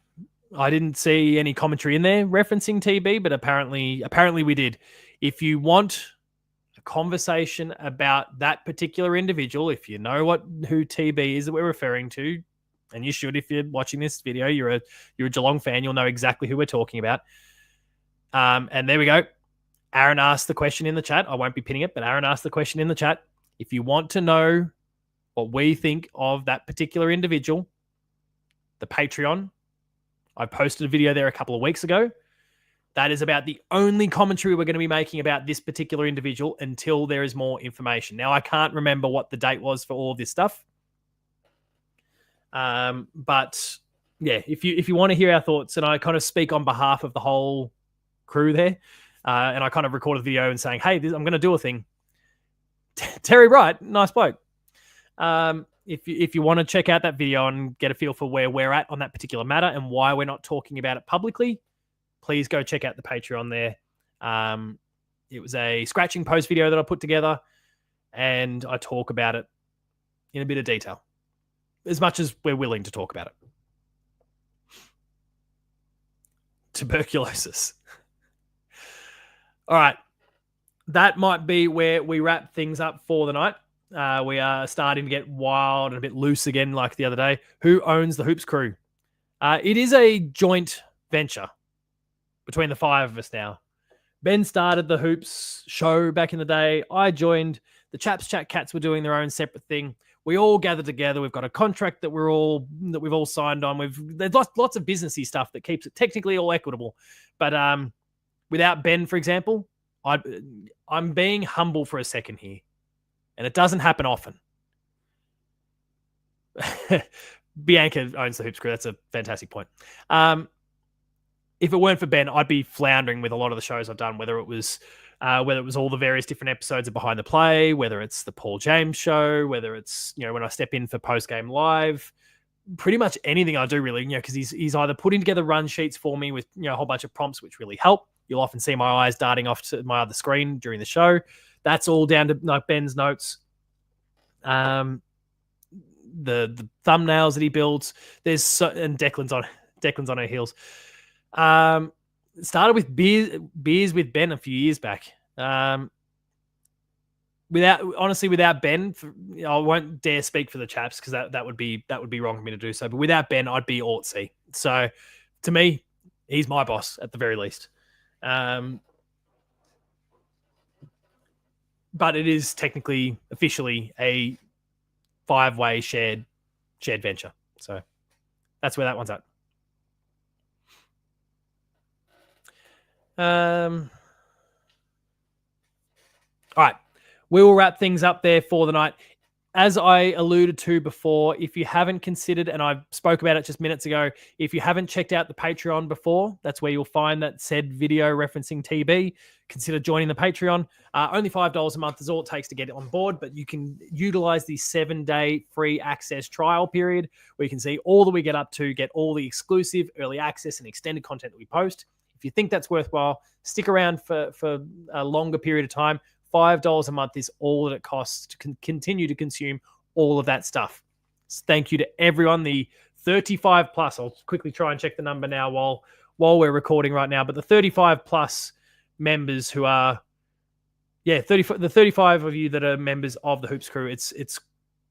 I didn't see any commentary in there referencing TB, but apparently we did. If you want a conversation about that particular individual, if you know who TB is that we're referring to, and you should if you're watching this video, you're a Geelong fan, you'll know exactly who we're talking about. And there we go. Aaron asked the question in the chat. I won't be pinning it, but Aaron asked the question in the chat. If you want to know what we think of that particular individual, the Patreon, I posted a video there a couple of weeks ago. That is about the only commentary we're going to be making about this particular individual until there is more information. Now, I can't remember what the date was for all of this stuff. But yeah, if you want to hear our thoughts, and I kind of speak on behalf of the whole crew there, And I kind of recorded a video and saying, hey, I'm going to do a thing. Terry Wright, nice bloke. If you want to check out that video and get a feel for where we're at on that particular matter and why we're not talking about it publicly, please go check out the Patreon there. It was a scratching post video that I put together, and I talk about it in a bit of detail, as much as we're willing to talk about it. Tuberculosis. All right. That might be where we wrap things up for the night. We are starting to get wild and a bit loose again, like the other day. Who owns the Hoops crew? It is a joint venture between the five of us now. Ben started the Hoops show back in the day. I joined. The Chaps Chat Cats were doing their own separate thing. We all gathered together. We've got a contract that we've all signed on. There's lots of businessy stuff that keeps it technically all equitable. But without Ben, for example, I'm being humble for a second here, and it doesn't happen often. Bianca owns the Hoops crew. That's a fantastic point. If it weren't for Ben, I'd be floundering with a lot of the shows I've done, whether it was all the various different episodes of Behind the Play, whether it's the Paul James show, whether it's, when I step in for Post Game Live, pretty much anything I do really, because he's either putting together run sheets for me with, a whole bunch of prompts, which really help. You'll often see my eyes darting off to my other screen during the show. That's all down to Ben's notes. The thumbnails that he builds, and Declan's on her heels. Started with beers with Ben a few years back. Without Ben, I won't dare speak for the Chaps because that would be wrong for me to do so. But without Ben, I'd be Ortsy. So to me, he's my boss at the very least. But it is technically, officially a 5-way shared venture. So that's where that one's at. All right. We will wrap things up there for the night. As I alluded to before, if you haven't considered, and I spoke about it just minutes ago, if you haven't checked out the Patreon before, that's where you'll find that said video referencing TB. Consider joining the Patreon. Only $5 a month is all it takes to get it on board, but you can utilize the 7-day free access trial period where you can see all that we get up to, get all the exclusive early access and extended content that we post. If you think that's worthwhile, stick around for a longer period of time. $5 a month is all that it costs to continue to consume all of that stuff. Thank you to everyone, the 35 plus. I'll quickly try and check the number now while we're recording right now. But the 35 plus members who are, the 35 of you that are members of the Hoops crew, it's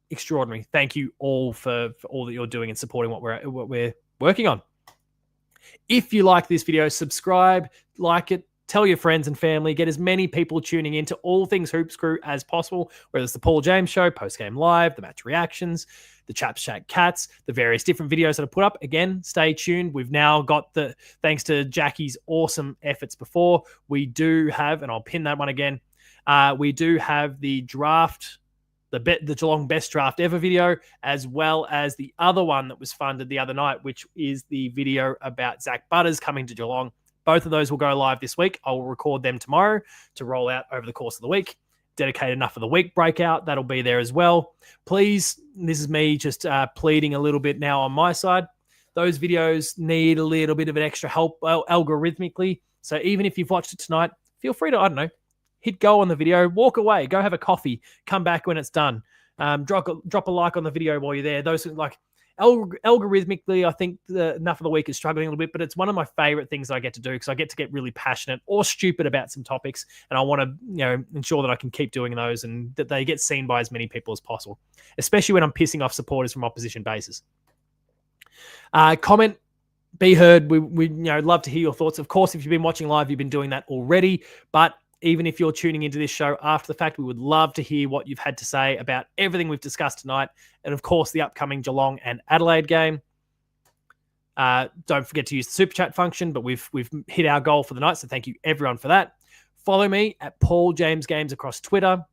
extraordinary. Thank you all for all that you're doing and supporting what we're working on. If you like this video, subscribe, like it, tell your friends and family, get as many people tuning into all things Hoops Crew as possible, whether it's the Paul James Show, Post Game Live, the match reactions, the Chaps Chat Cats, the various different videos that are put up. Again, stay tuned. We've now got thanks to Jackie's awesome efforts before, we do have, and I'll pin that one again, we do have the draft, the Geelong Best Draft Ever video, as well as the other one that was funded the other night, which is the video about Zach Butters coming to Geelong. Both of those will go live this week. I will record them tomorrow to roll out over the course of the week. Dedicated Enough of the Week breakout, that'll be there as well. Please, this is me just pleading a little bit now on my side. Those videos need a little bit of an extra help algorithmically. So even if you've watched it tonight, feel free to, hit go on the video, walk away, go have a coffee, come back when it's done. Drop a like on the video while you're there. Those algorithmically, I think Enough of the Week is struggling a little bit, but it's one of my favorite things that I get to do because I get to get really passionate or stupid about some topics, and I want to, ensure that I can keep doing those and that they get seen by as many people as possible, especially when I'm pissing off supporters from opposition bases. Comment, be heard. We love to hear your thoughts. Of course, if you've been watching live, you've been doing that already, but even if you're tuning into this show after the fact, we would love to hear what you've had to say about everything we've discussed tonight. And of course, the upcoming Geelong and Adelaide game. Don't forget to use the super chat function, but we've hit our goal for the night. So thank you everyone for that. Follow me at Paul James Games across Twitter,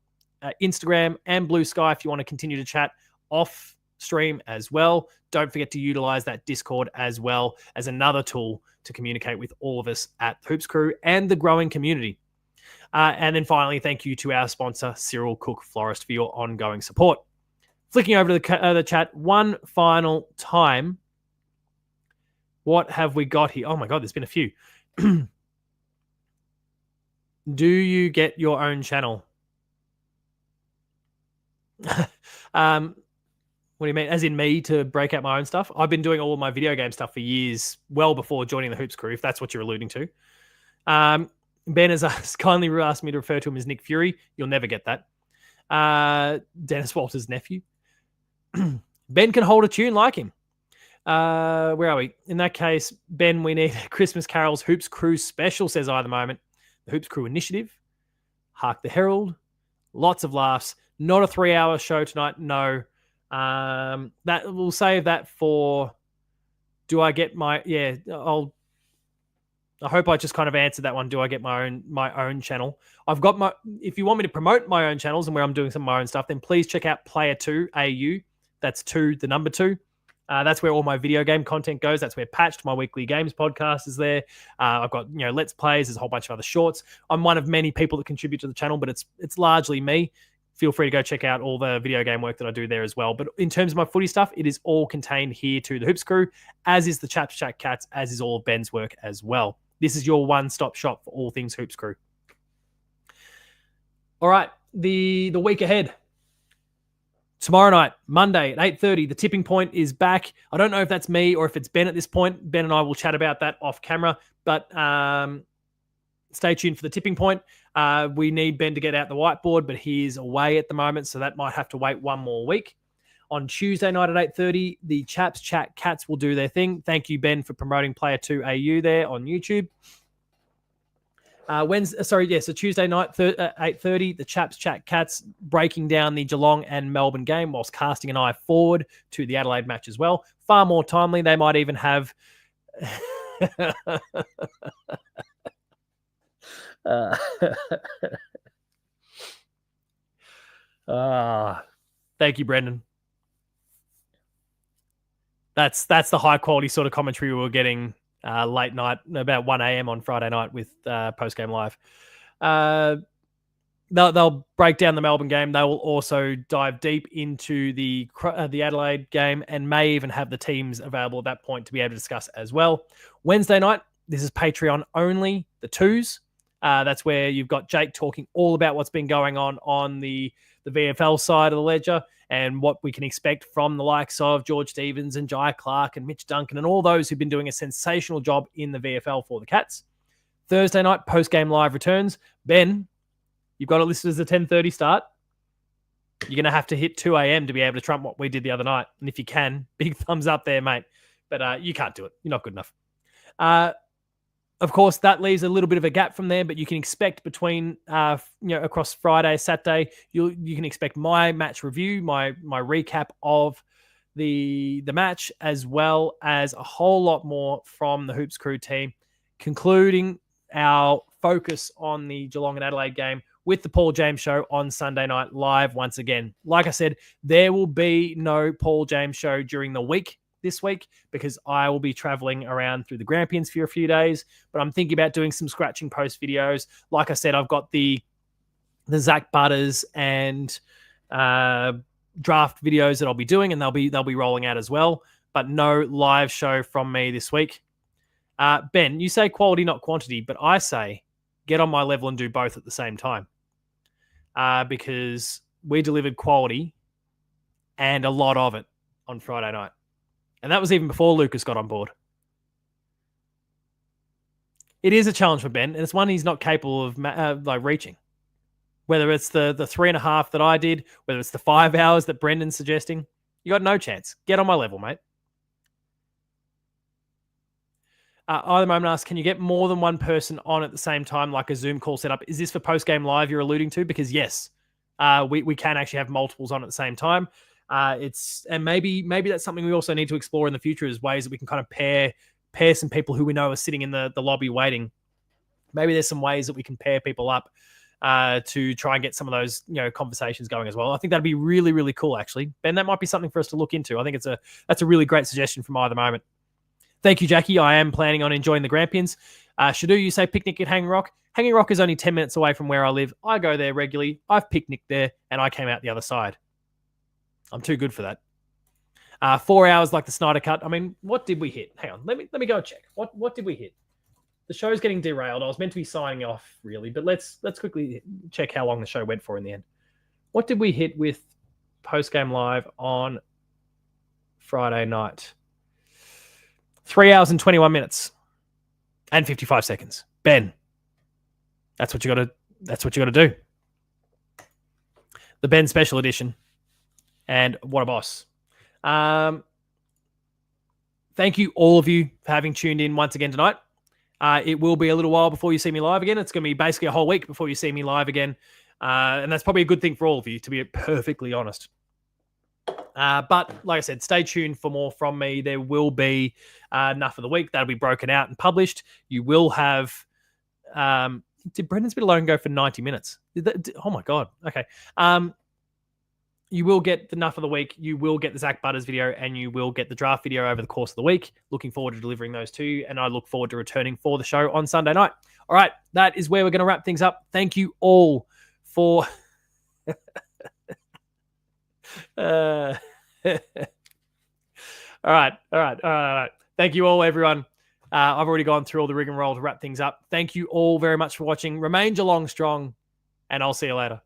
Instagram, and Blue Sky if you want to continue to chat off stream as well. Don't forget to utilize that Discord as well as another tool to communicate with all of us at Hoops Crew and the growing community. And then finally, thank you to our sponsor, Cyril Cook Florist, for your ongoing support. Flicking over to the chat one final time. What have we got here? Oh my God, there's been a few. Do you get your own channel? What do you mean? As in me to break out my own stuff? I've been doing all of my video game stuff for years, well before joining the Hoops Crew, if that's what you're alluding to. Ben has kindly asked me to refer to him as Nick Fury. You'll never get that. Dennis Walter's nephew. Ben can hold a tune like him. Where are we? In that case, Ben, we need a Christmas Carols Hoops Crew special, says I at the moment. The Hoops Crew Initiative. Hark the Herald. Lots of laughs. Not a 3-hour show tonight. No. That we'll save that for. Do I get my? Yeah, I hope I just kind of answered that one. Do I get my own channel? I've got my. If you want me to promote my own channels and where I'm doing some of my own stuff, then please check out Player 2 AU. That's 2, the number 2. That's where all my video game content goes. That's where Patched, my weekly games podcast, is there. I've got Let's Plays. There's a whole bunch of other shorts. I'm one of many people that contribute to the channel, but it's largely me. Feel free to go check out all the video game work that I do there as well. But in terms of my footy stuff, it is all contained here to the Hoops Crew, as is the Chaps Chat Cats, as is all of Ben's work as well. This is your one-stop shop for all things Hoops Crew. All right, the week ahead. Tomorrow night, Monday at 8:30, the tipping point is back. I don't know if that's me or if it's Ben at this point. Ben and I will chat about that off camera, but stay tuned for the tipping point. We need Ben to get out the whiteboard, but he's away at the moment, so that might have to wait one more week. On Tuesday night at 8:30, the Chaps Chat Cats will do their thing. Thank you, Ben, for promoting Player 2 AU there on YouTube. So Tuesday night at 8:30, the Chaps Chat Cats breaking down the Geelong and Melbourne game whilst casting an eye forward to the Adelaide match as well. Far more timely. They might even have... Thank you, Brendan. That's the high quality sort of commentary we were getting late night, about 1 a.m. on Friday night with Post Game Live. They'll break down the Melbourne game. They will also dive deep into the Adelaide game and may even have the teams available at that point to be able to discuss as well. Wednesday night, this is Patreon only, the twos. That's where you've got Jake talking all about what's been going on the VFL side of the ledger and what we can expect from the likes of George Stevens and Jai Clark and Mitch Duncan and all those who've been doing a sensational job in the VFL for the Cats. Thursday night, post-game live returns. Ben, you've got it listed as a 10:30 start. You're going to have to hit 2 a.m. to be able to trump what we did the other night. And if you can, big thumbs up there, mate. But you can't do it. You're not good enough. Of course, that leaves a little bit of a gap from there, but you can expect between, across Friday, Saturday, you can expect my match review, my recap of the match, as well as a whole lot more from the Hoops Crew team, concluding our focus on the Geelong and Adelaide game with the Paul James Show on Sunday night live once again. Like I said, there will be no Paul James Show during the week this week because I will be traveling around through the Grampians for a few days, but I'm thinking about doing some scratching post videos. Like I said, I've got the Zach Butters and draft videos that I'll be doing, and they'll be rolling out as well, but no live show from me this week. Ben, you say quality, not quantity, but I say get on my level and do both at the same time because we delivered quality and a lot of it on Friday night. And that was even before Lucas got on board. It is a challenge for Ben, and it's one he's not capable of reaching. Whether it's the 3.5 that I did, whether it's the 5 hours that Brendan's suggesting, you got no chance. Get on my level, mate. Either moment asks, can you get more than one person on at the same time, like a Zoom call setup? Is this for post-game live you're alluding to? Because yes, we can actually have multiples on at the same time. And maybe that's something we also need to explore in the future is ways that we can kind of pair some people who we know are sitting in the lobby waiting. Maybe there's some ways that we can pair people up to try and get some of those conversations going as well. I think that'd be really, really cool, actually. Ben, that might be something for us to look into. I think that's a really great suggestion from either moment. Thank you, Jackie. I am planning on enjoying the Grampians. Shadu, you say picnic at Hanging Rock. Hanging Rock is only 10 minutes away from where I live. I go there regularly. I've picnicked there, and I came out the other side. I'm too good for that. 4 hours like the Snyder Cut. I mean, what did we hit? Hang on. Let me go check. What did we hit? The show's getting derailed. I was meant to be signing off, really, but let's quickly check how long the show went for in the end. What did we hit with post-game live on Friday night? 3 hours and 21 minutes and 55 seconds. Ben, that's what you got to do. The Ben Special Edition. And what a boss. Thank you, all of you, for having tuned in once again tonight. It will be a little while before you see me live again. It's going to be basically a whole week before you see me live again. And that's probably a good thing for all of you, to be perfectly honest. But like I said, stay tuned for more from me. There will be enough of the week that'll be broken out and published. You will have. Did Brendan's Bit Alone go for 90 minutes? Oh my God. Okay. You will get enough of the week. You will get the Zach Butters video, and you will get the draft video over the course of the week. Looking forward to delivering those to you, and I look forward to returning for the show on Sunday night. All right, that is where we're going to wrap things up. Thank you all for. All right. Thank you all, everyone. I've already gone through all the rigmarole to wrap things up. Thank you all very much for watching. Remain Geelong strong, and I'll see you later.